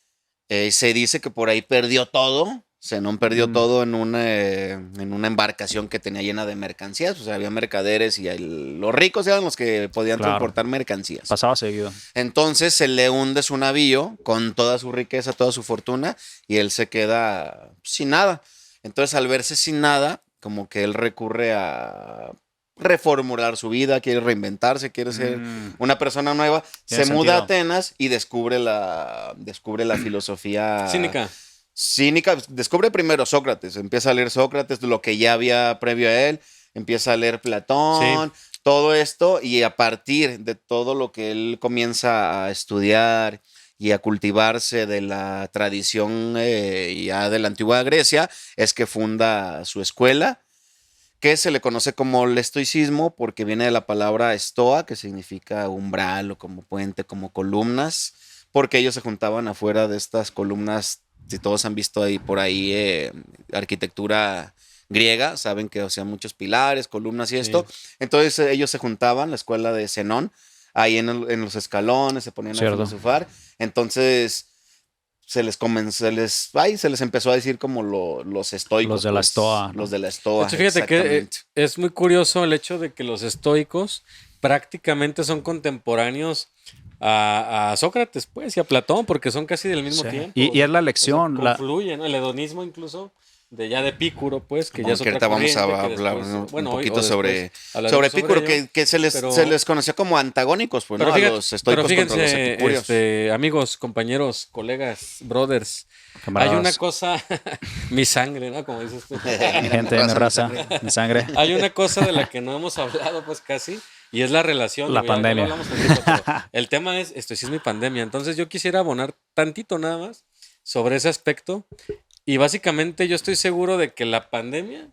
Se dice que por ahí perdió todo. Zenón perdió todo en una embarcación que tenía llena de mercancías. O sea, había mercaderes y los ricos eran los que podían Claro. transportar mercancías. Pasaba seguido. Entonces se le hunde su navío con toda su riqueza, toda su fortuna, y él se queda sin nada. Entonces, al verse sin nada, como que él recurre a reformular su vida, quiere reinventarse, quiere ser una persona nueva. Tiene Se muda a sentido. Atenas y descubre la filosofía Cínica. Descubre primero Sócrates, empieza a leer Sócrates, lo que ya había previo a él, empieza a leer Platón, todo esto, y a partir de todo lo que él comienza a estudiar y a cultivarse de la tradición ya de la antigua Grecia, es que funda su escuela, que se le conoce como el estoicismo porque viene de la palabra estoa, que significa umbral o como puente, como columnas, porque ellos se juntaban afuera de estas columnas. Si todos han visto ahí por ahí arquitectura griega, saben que muchos pilares, columnas y esto. Entonces ellos se juntaban, la escuela de Zenón, ahí en los escalones, se ponían a Cierto. filosofar. Entonces se les empezó a decir como los estoicos. Los de la pues, estoa, ¿no? Los de la estoa. De hecho, fíjate que exactamente. es muy curioso el hecho de que los estoicos prácticamente son contemporáneos a Sócrates, pues, y a Platón, porque son casi del mismo Sí. tiempo. Y es la O sea, lección. confluyen, ¿no? El hedonismo incluso, de Epicuro, pues, que ya es Que otra ahorita vamos a corriente, que hablar después, un hoy poquito o sobre después hablaremos Epicuro, ello. que se les conocía como antagónicos, pues, ¿no? A los estoicos contra los fíjense, epicúreos. amigos, compañeros, colegas, brothers, hay Camaradas. una cosa, mi sangre, ¿no? Como dices tú. Mi gente, mi raza, mi sangre. Hay una cosa de la que no hemos hablado, pues casi, y es la relación. La Digo, ya lo pandemia. hablamos tantito, pero el tema es estoicismo y pandemia. Entonces yo quisiera abonar tantito nada más sobre ese aspecto. Y básicamente yo estoy seguro de que la pandemia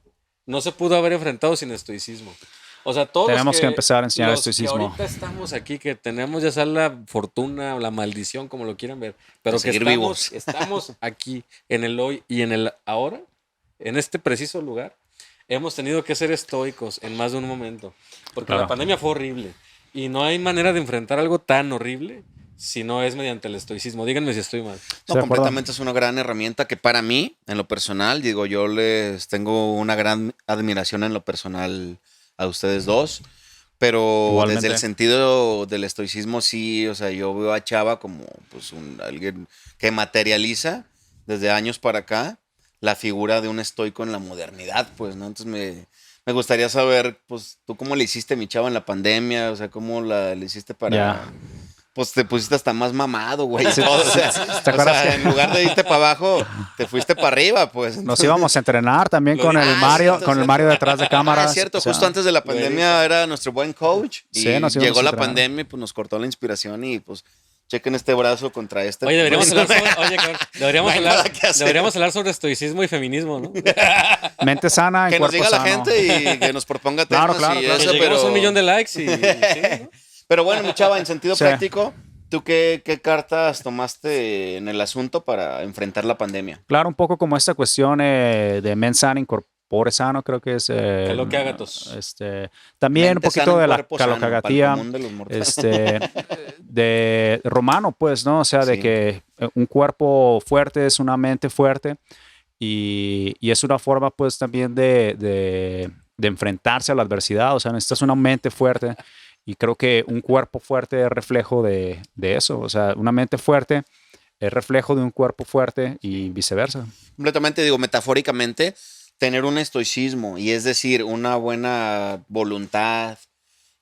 no se pudo haber enfrentado sin estoicismo. O sea, todos Tenemos que empezar a enseñar los estoicismo. que ahorita estamos aquí, que tenemos ya sea la fortuna o la maldición, como lo quieran ver, pero De que seguir vivos. estamos aquí en el hoy y en el ahora, en este preciso lugar, hemos tenido que ser estoicos en más de un momento, porque Claro. la pandemia fue horrible y no hay manera de enfrentar algo tan horrible si no es mediante el estoicismo. Díganme si estoy mal. No, Estoy de acuerdo. completamente es una gran herramienta que para mí, en lo personal, digo, yo les tengo una gran admiración en lo personal a ustedes dos, pero Igualmente. desde el sentido del estoicismo sí, o sea, yo veo a Chava como pues alguien que materializa desde años para acá la figura de un estoico en la modernidad, pues, ¿no? Entonces me gustaría saber, pues, tú cómo le hiciste, mi Chava, en la pandemia, o sea, cómo le hiciste para... Ya. Pues te pusiste hasta más mamado, güey. Sí, todo, o sea, ¿te acuerdas que- en lugar de irte para abajo, te fuiste para arriba, pues. Nos íbamos a entrenar también Lo con el dices. Mario, cierto, con el cierto. Mario detrás de cámaras. Es cierto, O sea, justo antes de la lo pandemia dices. era nuestro buen coach y Sí, nos íbamos llegó a la entrenar. pandemia y pues nos cortó la inspiración y pues chequen este brazo contra este. Oye, deberíamos Pues, hablar sobre, oye, cabrón, No hay nada que hacer. deberíamos hablar sobre estoicismo y feminismo, ¿no? mente sana y que nos cuerpo diga la sano. gente y que nos proponga Claro, temas claro, y claro. Que eso, lleguemos pero... a 1 millón de likes y sí, ¿no? Pero bueno, mi Chava, en sentido Sí. práctico, ¿tú qué cartas tomaste en el asunto para enfrentar la pandemia? Claro, un poco como esta cuestión de mens sana, incorpore sano, creo que es. Caloqueagatos. También Mente un poquito sana, de la cuerpo sano, para el calocagatía. común de los mortales. De romano, pues, ¿no? O sea, de Sí. que un cuerpo fuerte es una mente fuerte y es una forma, pues, también de enfrentarse a la adversidad. O sea, necesitas una mente fuerte y creo que un cuerpo fuerte es reflejo de eso. O sea, una mente fuerte es reflejo de un cuerpo fuerte y viceversa. Completamente, digo, metafóricamente, tener un estoicismo y es decir, una buena voluntad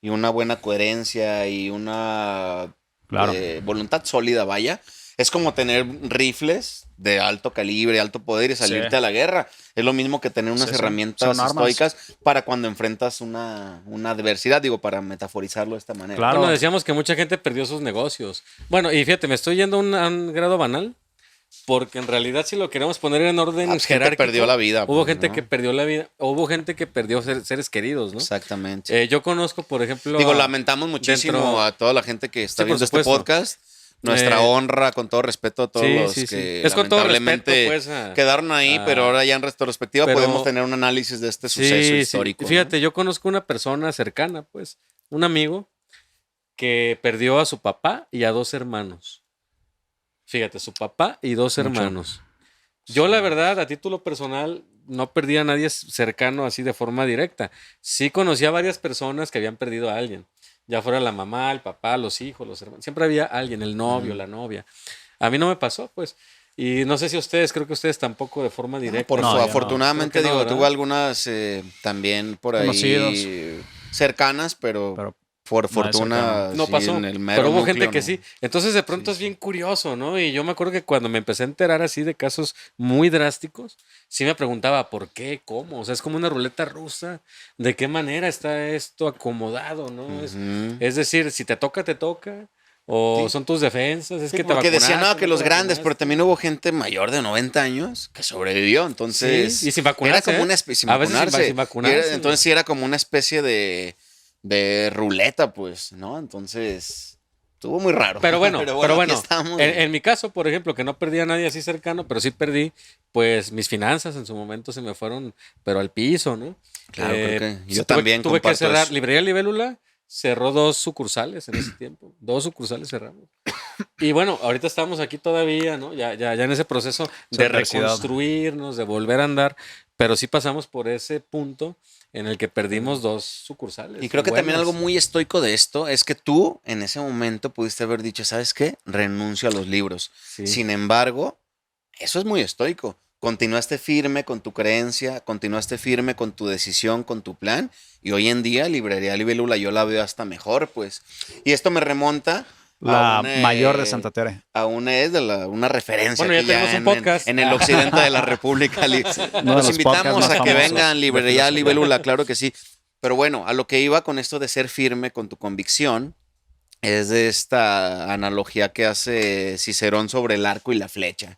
y una buena coherencia y una Claro. voluntad sólida, vaya, es como tener rifles de alto calibre, alto poder y salirte Sí. a la guerra. Es lo mismo que tener unas Sí, sí. herramientas Son armas. estoicas para cuando enfrentas una adversidad, digo, para metaforizarlo de esta manera. Claro. Bueno, decíamos que mucha gente perdió sus negocios. Bueno, y fíjate, me estoy yendo a un grado banal, porque en realidad si lo queremos poner en orden Pues, gente jerárquico, perdió la vida, hubo pues, gente ¿no? que perdió la vida, hubo gente que perdió seres queridos, ¿no? Exactamente. Yo conozco, por ejemplo, Digo, lamentamos muchísimo dentro- a toda la gente que está Sí, por viendo este supuesto. podcast. Nuestra honra, con todo respeto a todos Sí, los sí, sí. que Es con todo lamentablemente respeto, pues, quedaron ahí, a- pero ahora ya en retrospectiva pero- podemos tener un análisis de este suceso histórico. ¿no? Fíjate, yo conozco una persona cercana, pues, un amigo que perdió a su papá y a 2 hermanos. Fíjate, su papá y 2 Mucho. hermanos. Yo, la verdad, a título personal, no perdí a nadie cercano así de forma directa. Sí conocí a varias personas que habían perdido a alguien. Ya fuera la mamá, el papá, los hijos, los hermanos. Siempre había alguien, el novio, la novia. A mí no me pasó, pues. Y no sé si ustedes, creo que ustedes tampoco de forma directa. No, yo no. Afortunadamente, Creo que no, digo, ¿verdad? tuve algunas también por ahí Conocidos. cercanas, pero Pero por no es fortuna cercano. No sí, pasó, en el mero pero hubo núcleo, gente que no. sí. Entonces de pronto Sí, es bien curioso, ¿no? Y yo me acuerdo que cuando me empecé a enterar así de casos muy drásticos, sí me preguntaba por qué, cómo. O sea, es como una ruleta rusa. ¿De qué manera está esto acomodado, no? Ujú. Es decir, si te toca, te toca. O Sí. son tus defensas. Es Sí, que te porque decían, vacunaste, no, que no los te grandes, pero vacunaste. también hubo gente mayor de 90 años que sobrevivió, entonces... Sí, y sin vacunarse, Era como ¿eh? una especie... A veces sin vacunarse, entonces sí era como una especie de ruleta, pues, ¿no? Entonces, estuvo muy raro. Pero bueno, aquí estamos. en mi caso, por ejemplo, que no perdí a nadie así cercano, pero sí perdí, pues mis finanzas en su momento se me fueron, pero al piso, ¿no? Claro, creo que yo tuve- también Tuve que comparto cerrar. eso. Librería Libélula cerró 2 sucursales en ese tiempo. 2 sucursales cerramos. Y bueno, ahorita estamos aquí todavía, ¿no? Ya en ese proceso de adversidad. reconstruirnos, de volver a andar, pero sí pasamos por ese punto en el que perdimos 2 sucursales. Y creo que también buenas. algo muy estoico de esto es que tú en ese momento pudiste haber dicho, ¿sabes qué? Renuncio a los libros. Sí. Sin embargo, eso es muy estoico. Continuaste firme con tu creencia, continuaste firme con tu decisión, con tu plan. Y hoy en día, Librería Libélula, yo la veo hasta mejor, pues. Y esto me remonta La a mayor de Santa Tere. a una referencia Bueno, ya aquí tenemos un podcast. en el occidente de la República. Uno de Los los invitamos podcasts a más que famosos vengan, de Librería filosofía. Libélula, claro que sí. Pero bueno, a lo que iba con esto de ser firme con tu convicción, es de esta analogía que hace Cicerón sobre el arco y la flecha.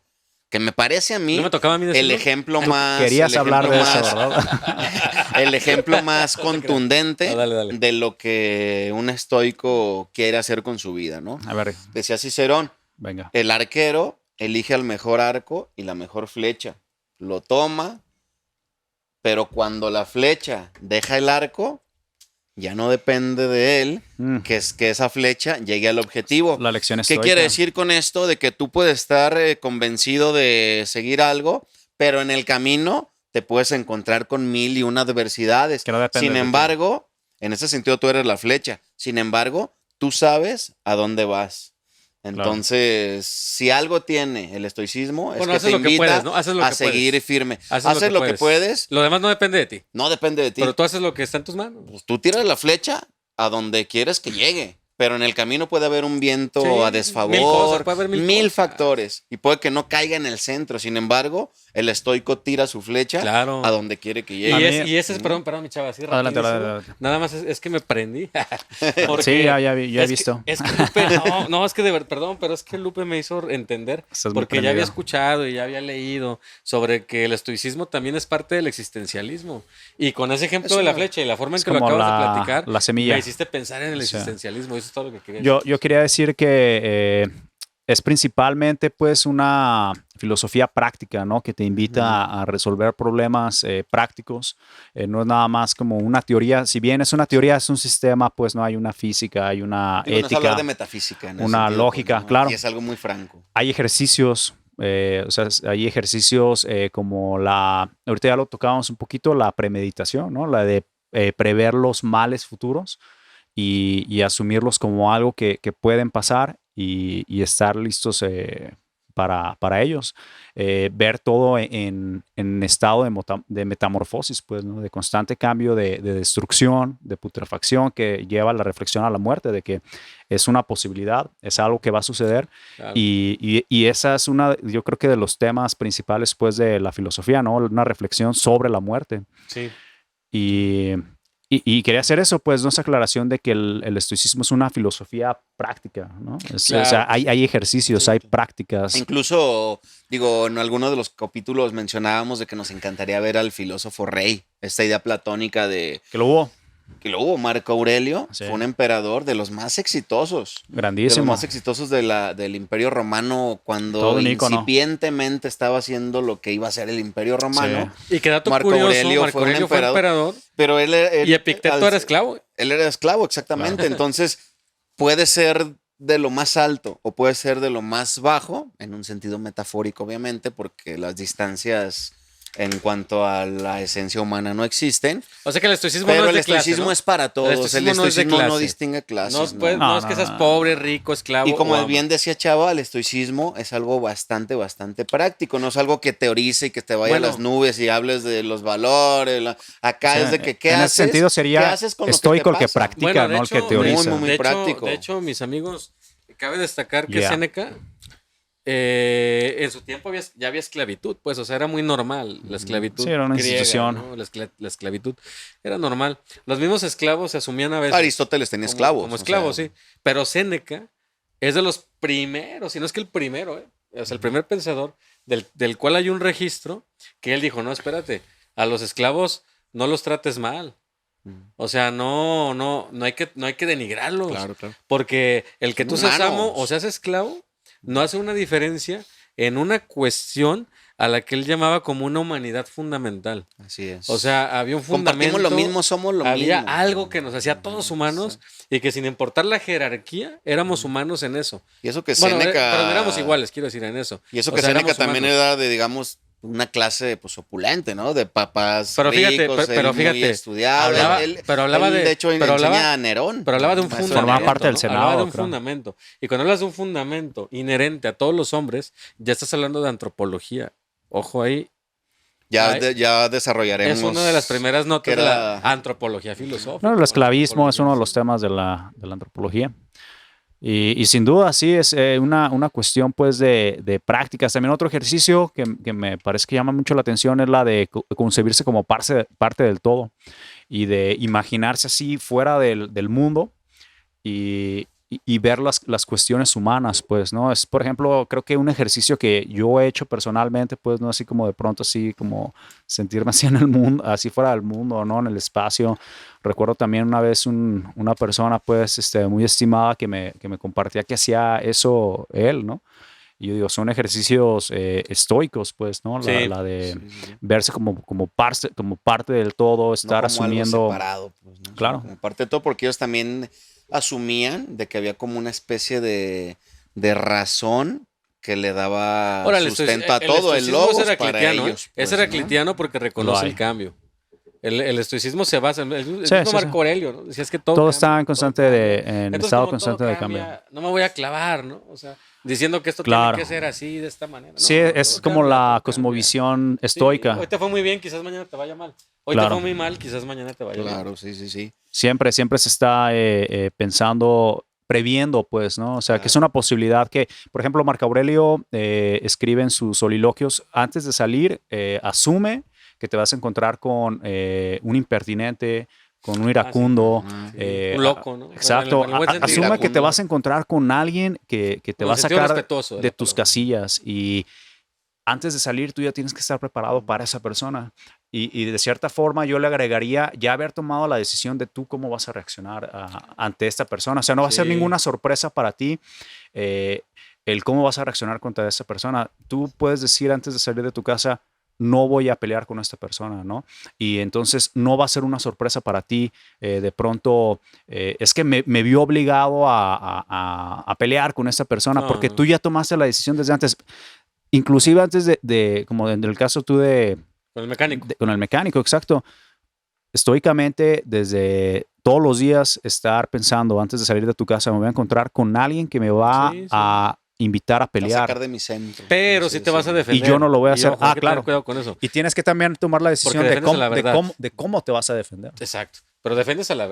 Que me parece a mí No me tocaba a mí el decirlo. ejemplo más. Querías el hablar ejemplo de eso, más- ¿verdad? El ejemplo más contundente No, dale. de lo que un estoico quiere hacer con su vida, ¿no? A ver, Decía Cicerón, venga. el arquero elige al mejor arco y la mejor flecha. Lo toma, pero cuando la flecha deja el arco, ya no depende de él que esa flecha llegue al objetivo. La lección ¿Qué estoica. quiere decir con esto? De que tú puedes estar convencido de seguir algo, pero en el camino te puedes encontrar con 1001 adversidades. Que no depende Sin de ti. embargo, en ese sentido tú eres la flecha. Sin embargo, tú sabes a dónde vas. Entonces, si algo tiene el estoicismo, es Bueno, que haces te lo que invita puedes, ¿no? Haces lo a que seguir puedes. firme. Haces Haces lo que puedes, Lo demás no depende de ti. no depende de ti. Pero tú haces lo que está en tus manos. Pues tú tiras la flecha a donde quieres que llegue. Pero en el camino puede haber un viento Sí, a desfavor, mil cosas, puede haber mil cosas. factores. Y puede que no caiga en el centro. Sin embargo, el estoico tira su flecha Claro. a donde quiere que Y, llegue. A mí- ese es, perdón, mi chava, así Adelante, rapidísimo. adelante. Nada más es que me prendí. Porque Sí, ya he es visto. Que, es que Lupe, no, es que perdón, pero es que Lupe me hizo entender. Estás muy Porque ya había prendido. escuchado y ya había leído sobre que el estoicismo también es parte del existencialismo. Y con ese ejemplo Es de la una- flecha y la forma en es que lo como acabas de la- platicar, la semilla. me hiciste pensar en el O sea, existencialismo. Eso es todo lo que quería decir. Yo quería decir que es principalmente pues una filosofía práctica, ¿no? Que te invita a resolver problemas prácticos. No es nada más como una teoría. Si bien es una teoría, es un sistema, pues no hay una física, hay una Digo, no es hablar ética, de metafísica. en ese una sentido, lógica, ¿no? claro. Y es algo muy franco. Hay ejercicios. O sea, hay ejercicios como ahorita ya lo tocábamos un poquito, la premeditación, ¿no? La de prever los males futuros y asumirlos como algo que pueden pasar y estar listos para ellos. Ver todo en estado de metamorfosis, pues, ¿no? De constante cambio, de destrucción, de putrefacción, que lleva a la reflexión a la muerte, de que es una posibilidad, es algo que va a suceder. Claro. Y esa es yo creo que de los temas principales, pues, de la filosofía, ¿no? Una reflexión sobre la muerte. Sí. Y quería hacer eso, pues, ¿no? Esa aclaración de que el estoicismo es una filosofía práctica, ¿no? Claro. O sea, hay ejercicios, hay prácticas. Incluso, digo, en alguno de los capítulos mencionábamos de que nos encantaría ver al filósofo rey, esta idea platónica de Que lo hubo. que lo hubo. Marco Aurelio Sí. fue un emperador de los más exitosos. De los Grandísimo. más exitosos del Imperio Romano cuando Todo un ícono. incipientemente estaba haciendo lo que iba a ser el Imperio Romano. Y que dato Marco curioso, Aurelio Marco fue un Aurelio fue emperador Pero él y Epicteto era esclavo. Él era esclavo, exactamente. Entonces, puede ser de lo más alto o puede ser de lo más bajo, en un sentido metafórico, obviamente, porque las distancias en cuanto a la esencia humana no existen. O sea que el estoicismo Pero no el es de clase, estoicismo ¿no? es para todos. El estoicismo no es de estoicismo no clase. distingue clases. No, ¿no? pues, No, no es que no, seas no. pobre, rico, esclavo. Y como o amo. bien decía Chava, el estoicismo es algo bastante práctico. No es algo que teorice y que te vaya Bueno. a las nubes y hables de los valores. Acá O sea, es de que qué en haces. ese sentido ¿Qué sería haces con lo estoico el que pasa? practica, Bueno, de no hecho, el que teoriza. muy de hecho- práctico. De hecho, mis amigos, cabe destacar que Yeah. Séneca en su tiempo ya había esclavitud, pues, o sea, era muy normal la esclavitud. Sí, era una griega, institución. ¿no? La esclavitud era normal. Los mismos esclavos se asumían a veces. Aristóteles tenía esclavos. Como o sea, esclavos, sí. Pero Séneca es de los primeros, si no es que el primero, o sea, el primer pensador del cual hay un registro que él dijo, no, espérate, a los esclavos no los trates mal. O sea, no hay que denigrarlos. Claro, claro. Porque el que Son tú seas humanos. amo o seas esclavo no hace una diferencia en una cuestión a la que él llamaba como una humanidad fundamental. Así es. O sea, había un fundamento. Compartimos lo mismo, somos lo había mismo. algo que nos hacía todos humanos y que sin importar la jerarquía, éramos humanos en eso. Y eso que Bueno, Séneca... pero no éramos iguales, quiero decir, en eso. Y eso O que sea, Séneca éramos también humanos. era de, digamos, una clase pues opulente, ¿no? De papás Pero fíjate, ricos, pero él muy fíjate, estudiado. hablaba- él, pero hablaba él, de- hecho, pero enseña hablaba- a Nerón. Pero hablaba de un Maestro fundamento. Formaba parte del ¿no? Senado, Hablaba de un creo. fundamento. Y cuando hablas de un fundamento inherente a todos los hombres, ya estás hablando de antropología. Ojo ahí. Ya, Ay, ya desarrollaremos. Es una de las primeras notas que de era- la antropología filosófica. No, el esclavismo es uno de Antropología, los sí. temas de la antropología. Y sin duda, sí, es una cuestión pues de prácticas. También otro ejercicio que me parece que llama mucho la atención es la de concebirse como parte del todo y de imaginarse así fuera del mundo y ver las cuestiones humanas, pues, ¿no? Es, por ejemplo, creo que un ejercicio que yo he hecho personalmente, pues, ¿no? Así como de pronto, así como sentirme así en el mundo, así fuera del mundo, ¿no? En el espacio. Recuerdo también una vez una persona, pues, muy estimada que me compartía que hacía eso él, ¿no? Y yo digo, son ejercicios estoicos, pues, ¿no? Sí. La de Sí, sí. verse como parte del todo, No estar como algo asumiendo. separado, pues, ¿no? Claro. Como parte de todo, porque ellos también asumían de que había como una especie de razón que le daba Ahora, sustento a todo. El logos es para heraclitiano, ellos. es pues, heraclitiano porque reconoce Lo hay. el cambio. El estoicismo se basa en el Sí, mismo sí, Marco sí. Aurelio, ¿no? Decía, es que todo Todo cambia, está en todo constante cambia. en Entonces, estado como todo constante de cambia, cambio. no me voy a clavar, ¿no? O sea, diciendo que esto Claro. tiene que ser así, de esta manera. Sí, No, es todo como cambia, todo la cambia. cosmovisión Sí, estoica. hoy te fue muy bien, quizás mañana te vaya mal. Hoy Claro. te fue muy mal, quizás mañana te vaya mal. Claro, sí, sí, sí. Siempre se está pensando, previendo, pues, ¿no? O sea, que es Claro. una posibilidad que, por ejemplo, Marco Aurelio escribe en sus soliloquios, antes de salir, asume que te vas a encontrar con un impertinente, con un iracundo. Ajá. Un loco, ¿no? Exacto. En el buen sentido. Asume que te Iracundo. vas a encontrar con alguien que te Con va a sentido sacar respetuoso de de la tus palabra. casillas y antes de salir tú ya tienes que estar preparado para esa persona. Y de cierta forma yo le agregaría ya haber tomado la decisión de tú cómo vas a reaccionar ante esta persona. O sea, no va a ser Sí. ninguna sorpresa para ti el cómo vas a reaccionar contra esa persona. Tú puedes decir antes de salir de tu casa, no voy a pelear con esta persona, ¿no? Y entonces no va a ser una sorpresa para ti. De pronto, es que me vio obligado a pelear con esta persona No, porque no. tú ya tomaste la decisión desde antes. Inclusive antes como en el caso tú Con el mecánico. con el mecánico, exacto. Estoicamente, desde todos los días estar pensando antes de salir de tu casa, me voy a encontrar con alguien que me va Sí, sí. a invitar a Te va a pelear. sacar de mi centro. Pero Sí, si te sí. vas a defender. yo no lo voy a Y hacer. ojo, hay que tener Claro. cuidado con eso. Y tienes que también tomar la decisión Porque de defiendes cómo, la verdad. de cómo te vas a defender. Exacto. Pero defiendes a a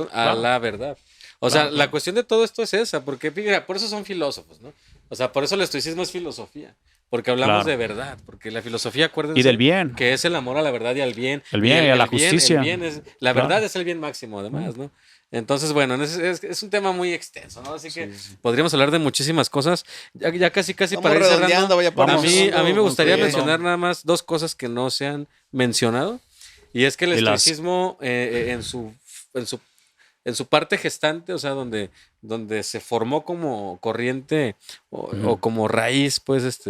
Claro. la verdad. O sea, la cuestión de todo esto es esa, porque mira, por eso son filósofos, ¿no? O sea, por eso el estoicismo es filosofía, porque hablamos Claro. de verdad, porque la filosofía, acuérdense, Y del bien. que es el amor a la verdad y al bien. El bien y a la bien- justicia. el bien es, la Claro. verdad es el bien máximo, además, ¿no? Entonces, bueno, es un tema muy extenso, ¿no? Así que podríamos hablar de muchísimas cosas. Ya casi Vamos para ir redondeando, cerrando. vaya por A ahí. mí me gustaría Concluyendo. mencionar nada más dos cosas que no se han mencionado. Y es que el Y las- estoicismo en su parte gestante, o sea, donde se formó como corriente o como raíz, pues,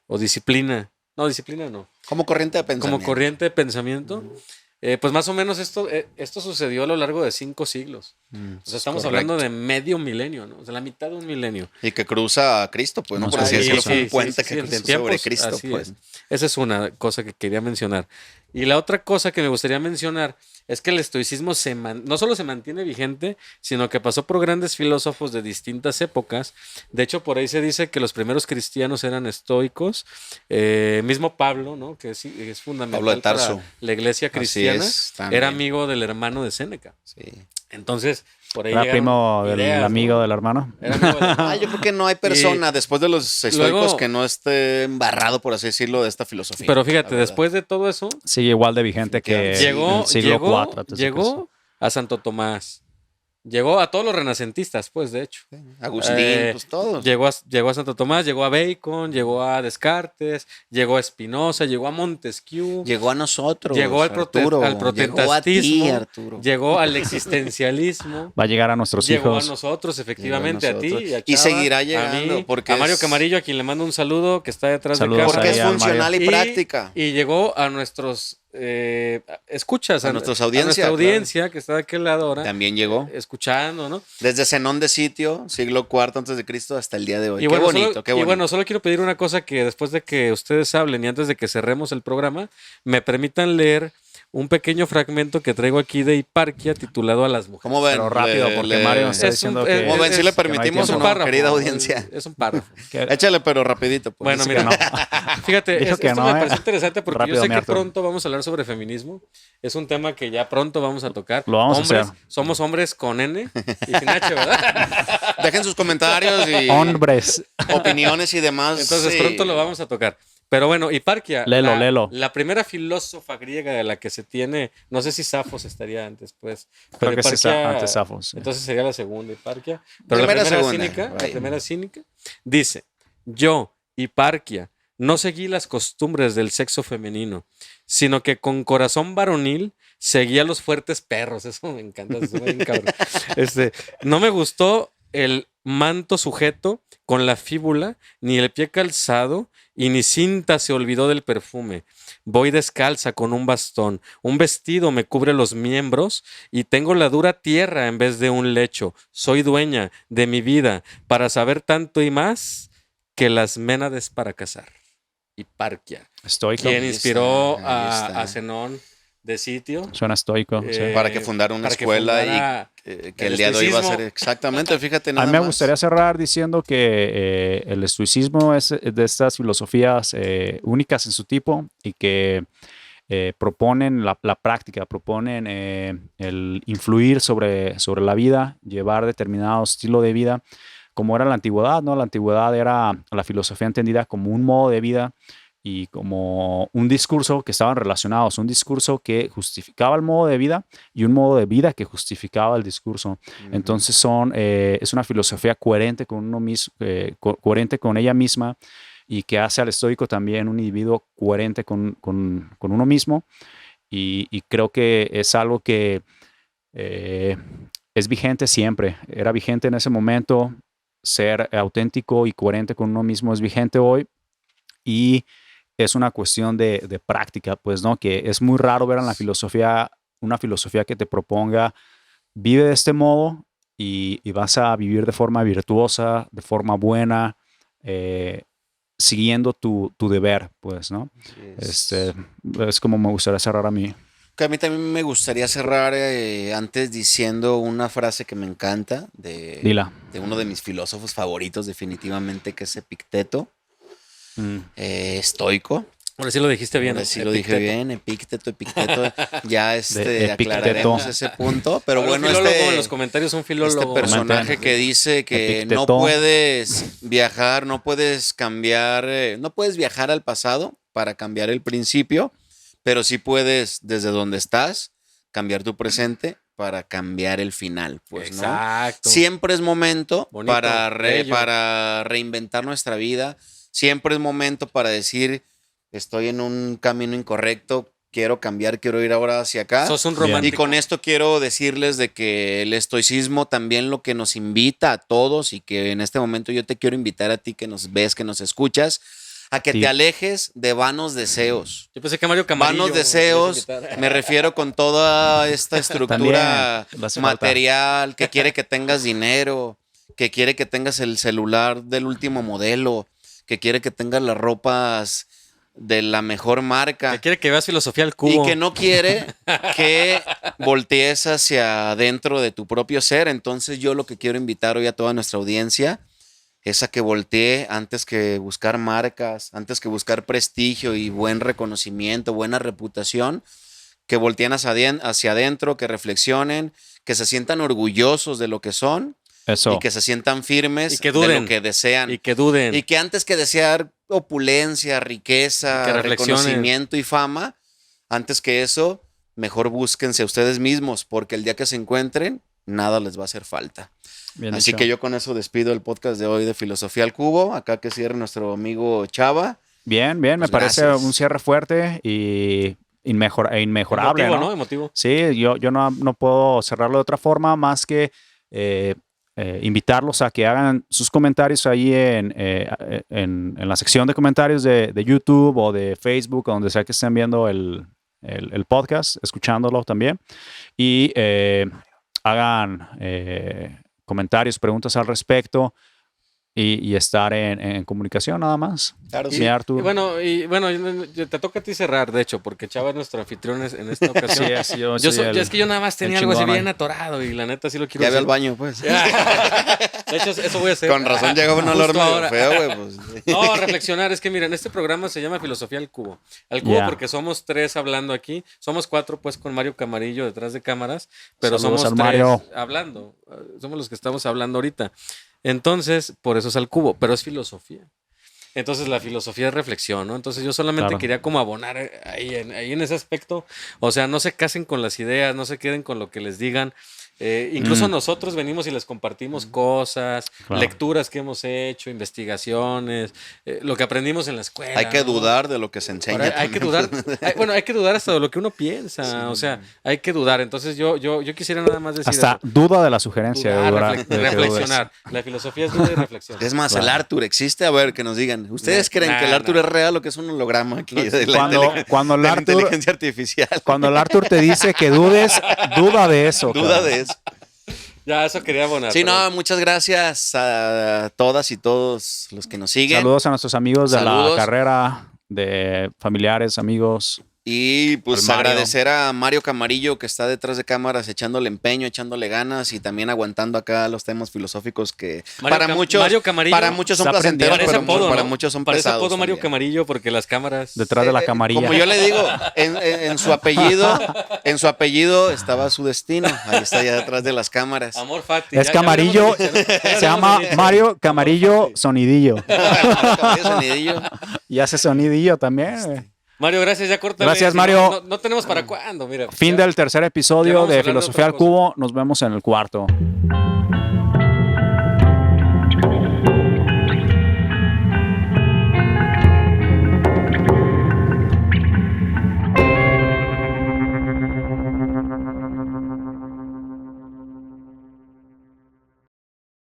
o disciplina. No, disciplina no. Como corriente de pensamiento. Como corriente de pensamiento. Pues más o menos esto sucedió a lo largo de 5 siglos. O sea, estamos hablando de medio milenio, ¿no? O sea, la mitad de un milenio. Y que cruza a Cristo, pues, ¿no? No Por sé así si decirlo, sí, fue un puente sí, que sí, cruzó en tiempos, sobre Cristo, así pues. es. Esa es una cosa que quería mencionar. Y la otra cosa que me gustaría mencionar es que el estoicismo no solo se mantiene vigente, sino que pasó por grandes filósofos de distintas épocas. De hecho, por ahí se dice que los primeros cristianos eran estoicos. Mismo Pablo, ¿no? Que es fundamental Pablo de Tarso. para la iglesia Así cristiana, es, también. era amigo del hermano de Séneca. Sí. Entonces, por ahí Era llegaron primo del ideas, ¿no? amigo del hermano. Era amigo del hermano. Yo creo que no hay persona después de los estoicos luego- que no esté embarrado, por así decirlo, de esta filosofía. Pero la fíjate, verdad. después de todo eso, Sigue igual de vigente que Sí, en llegó, el siglo IV. antes de Cristo. llegó a Santo Tomás. Llegó a todos los renacentistas, pues, de hecho. Agustín, pues todos. Llegó a Santo Tomás, llegó a Bacon, llegó a Descartes, llegó a Spinoza, llegó a Montesquieu, Llegó a nosotros. llegó al Arturo. al Llegó a ti, protestantismo, Arturo. llegó al existencialismo. Va a llegar a nuestros Llegó hijos. a nosotros, efectivamente, Llegó a a ti nosotros. y a Y Chava, seguirá a llegando, mí, porque a Mario es- Camarillo, a quien le mando un saludo, que está detrás Saludos de a Porque cámara. es Mario. funcional y práctica. Y llegó a nuestros escuchas, A nuestras a audiencias, nuestra audiencia que está de aquel lado ahora, También llegó. escuchando, ¿no? Desde Zenón de Sitio, siglo IV antes de Cristo, hasta el día de hoy. Y Qué bueno, bonito, solo, qué bonito. y bueno, solo quiero pedir una cosa, que después de que ustedes hablen y antes de que cerremos el programa, me permitan leer un pequeño fragmento que traigo aquí de Hiparquia titulado A las mujeres. ¿Cómo ven? Pero rápido, porque Mario está Es un- diciendo es- que... ¿Cómo ven? ¿Sí le es- permitimos es un o no, párrafo, querida audiencia? Es un párrafo. que- Échale, pero rapidito. Pues. Bueno, Dice mira, que no. fíjate, Dijo que esto no, me parece interesante porque Rápido, yo sé mi que Arturo. pronto vamos a hablar sobre feminismo. Es un tema que ya pronto vamos a tocar. Lo vamos a hombres, hacer. somos hombres con N y sin H, ¿verdad? Dejen sus comentarios y Hombres. opiniones y demás. Entonces sí. pronto lo vamos a tocar. Pero bueno, Hiparquia, Léelo. la primera filósofa griega de la que se tiene, no sé si Safos estaría antes, pues. Creo pero que sí, Hiparquia- antes Safos. Sí. Entonces sería la segunda Hiparquia. Pero Primera, la primera segunda, cínica, right. la primera cínica, dice: Yo, Hiparquia, no seguí las costumbres del sexo femenino, sino que con corazón varonil seguí a los fuertes perros. Eso me encanta, eso suena bien cabrón. No me gustó el manto sujeto con la fíbula, ni el pie calzado, y ni cinta se olvidó del perfume. Voy descalza con un bastón, un vestido me cubre los miembros, y tengo la dura tierra en vez de un lecho. Soy dueña de mi vida para saber tanto y más que las ménades para cazar. Hiparquia, Estoico. quien Ahí inspiró está, ahí está. a Zenón de Sitio. Suena estoico. sí. Para que fundara una para que escuela fundara que el el día de hoy va a estoicismo. ser exactamente, fíjate A nada mí me más. gustaría cerrar diciendo que el estoicismo es de estas filosofías únicas en su tipo y que proponen la práctica, proponen el influir sobre la vida, llevar determinado estilo de vida, como era la antigüedad, ¿no? La antigüedad era la filosofía entendida como un modo de vida y como un discurso que estaban relacionados, un discurso que justificaba el modo de vida y un modo de vida que justificaba el discurso. Entonces es una filosofía coherente con uno mismo, coherente con ella misma y que hace al estoico también un individuo coherente con uno mismo y creo que es algo que es vigente siempre, era vigente en ese momento, ser auténtico y coherente con uno mismo es vigente hoy y es una cuestión de práctica, pues, ¿no? Que es muy raro ver en la filosofía una filosofía que te proponga vive de este modo y vas a vivir de forma virtuosa, de forma buena, siguiendo tu deber, pues, ¿no? Es como me gustaría cerrar a mí. Que a mí también me gustaría cerrar antes diciendo una frase que me encanta Dila. de uno de mis filósofos favoritos definitivamente, que es Epicteto, estoico. Ahora sí lo dijiste bien. Ahora sí lo dije Epicteto. bien, Epicteto. Ya Epicteto. aclararemos ese punto. Pero Ahora, bueno, un filólogo en los comentarios, un filólogo. este personaje Comenten. que dice que Epicteto. no puedes viajar, no puedes cambiar, no puedes viajar al pasado para cambiar el principio, pero sí puedes desde donde estás cambiar tu presente para cambiar el final, pues, ¿no? Exacto. Siempre es momento Bonito, bello. para reinventar nuestra vida. Siempre es momento para decir, estoy en un camino incorrecto, quiero cambiar, quiero ir ahora hacia acá. Sos un Bien. Y romántico. con esto quiero decirles de que el estoicismo también lo que nos invita a todos y que en este momento yo te quiero invitar a ti que nos ves, que nos escuchas, a que Sí. te alejes de vanos deseos. Yo pensé que Mario Camarillo. Vanos deseos, me refiero con toda esta estructura También, le hace material que quiere que tengas dinero, que quiere que tengas el celular del último modelo, que quiere que tengas las ropas de la mejor marca. Que quiere que veas filosofía al cubo. Y que no quiere que voltees hacia adentro de tu propio ser. Entonces yo lo que quiero invitar hoy a toda nuestra audiencia es a que voltee antes que buscar marcas, antes que buscar prestigio y buen reconocimiento, buena reputación, que volteen hacia adentro, que reflexionen, que se sientan orgullosos de lo que son Eso. y que se sientan firmes Y que de duden. lo que desean. Y que duden. Y que antes que desear opulencia, riqueza, Y que reflexionen. reconocimiento y fama, antes que eso, mejor búsquense a ustedes mismos, porque el día que se encuentren, nada les va a hacer falta. Bien Así dicho. que yo con eso despido el podcast de hoy de Filosofía al Cubo. Acá que cierre nuestro amigo Chava. Bien, me Pues parece gracias. un cierre fuerte y inmejorable, Emotivo, ¿no? ¿no? Emotivo. Sí, yo no puedo cerrarlo de otra forma más que invitarlos a que hagan sus comentarios ahí en la sección de comentarios de YouTube o de Facebook, o donde sea que estén viendo el podcast, escuchándolo también. Y hagan comentarios, preguntas al respecto y estar en comunicación nada más. Claro, Sí, sí. Artur. Y bueno, te toca a ti cerrar, de hecho, porque Chava es nuestro anfitrión en esta ocasión. Sí, yo Yo soy es que yo nada más tenía el algo así chingón bien ahí. atorado y la neta sí lo quiero Ya ve al decir. baño, pues. De hecho, eso voy a hacer. Con razón llega un olor Justo medio ahora. feo, güey. Pues. No, reflexionar. Es que miren, este programa se llama Filosofía al Cubo. Al Cubo Ya. porque somos 3 hablando aquí. Somos 4 pues con Mario Camarillo detrás de cámaras. Pero Saludos somos al 3 Mario. hablando. Somos los que estamos hablando ahorita. Entonces, por eso es al Cubo. Pero es filosofía. Entonces la filosofía es reflexión, ¿no? Entonces yo solamente Claro. quería como abonar ahí en ese aspecto. O sea, no se casen con las ideas, no se queden con lo que les digan. Incluso nosotros venimos y les compartimos cosas, Claro. lecturas que hemos hecho, investigaciones, lo que aprendimos en la escuela. Hay que ¿no? dudar de lo que se enseña. Ahora, hay que dudar, hay que dudar hasta de lo que uno piensa, o sea, hay que dudar. Entonces yo quisiera nada más decir Hasta eso. duda de la sugerencia. Dudar, de que reflexionar. La filosofía es duda y reflexión. Es más, Claro. el Arthur existe. A ver, que nos digan. ¿Ustedes creen que el Arthur es real o que es un holograma aquí? De la, Cuando el de la Arthur- inteligencia artificial. Cuando el Arthur te dice que dudes, duda de eso. Duda cabrón. de eso. Ya, eso quería abonar. Sí, pero- no, muchas gracias a todas y todos los que nos siguen. Saludos a nuestros amigos de Saludos. la carrera, de familiares, amigos. Y pues Al Mario. agradecer a Mario Camarillo que está detrás de cámaras echándole empeño, echándole ganas y también aguantando acá los temas filosóficos que Mario Camarillo para muchos son está placenteros, aprendiendo. pero Parece apodo, para ¿no? muchos son Parece pesados. apodo Mario también. Camarillo porque las cámaras... Detrás de la camarilla. Como yo le digo, en su apellido estaba su destino. Ahí está ya detrás de las cámaras. Amor Fati. Es Camarillo, se llama Mario Camarillo Sonidillo. Camarillo Sonidillo. Y hace sonidillo también. güey. Mario, gracias, ya córtale. Gracias, si Mario. No tenemos para cuándo, mira. Fin Ya. del tercer Ya episodio vamos a de hablar de Filosofía otra al Cubo. Nos vemos en el cuarto.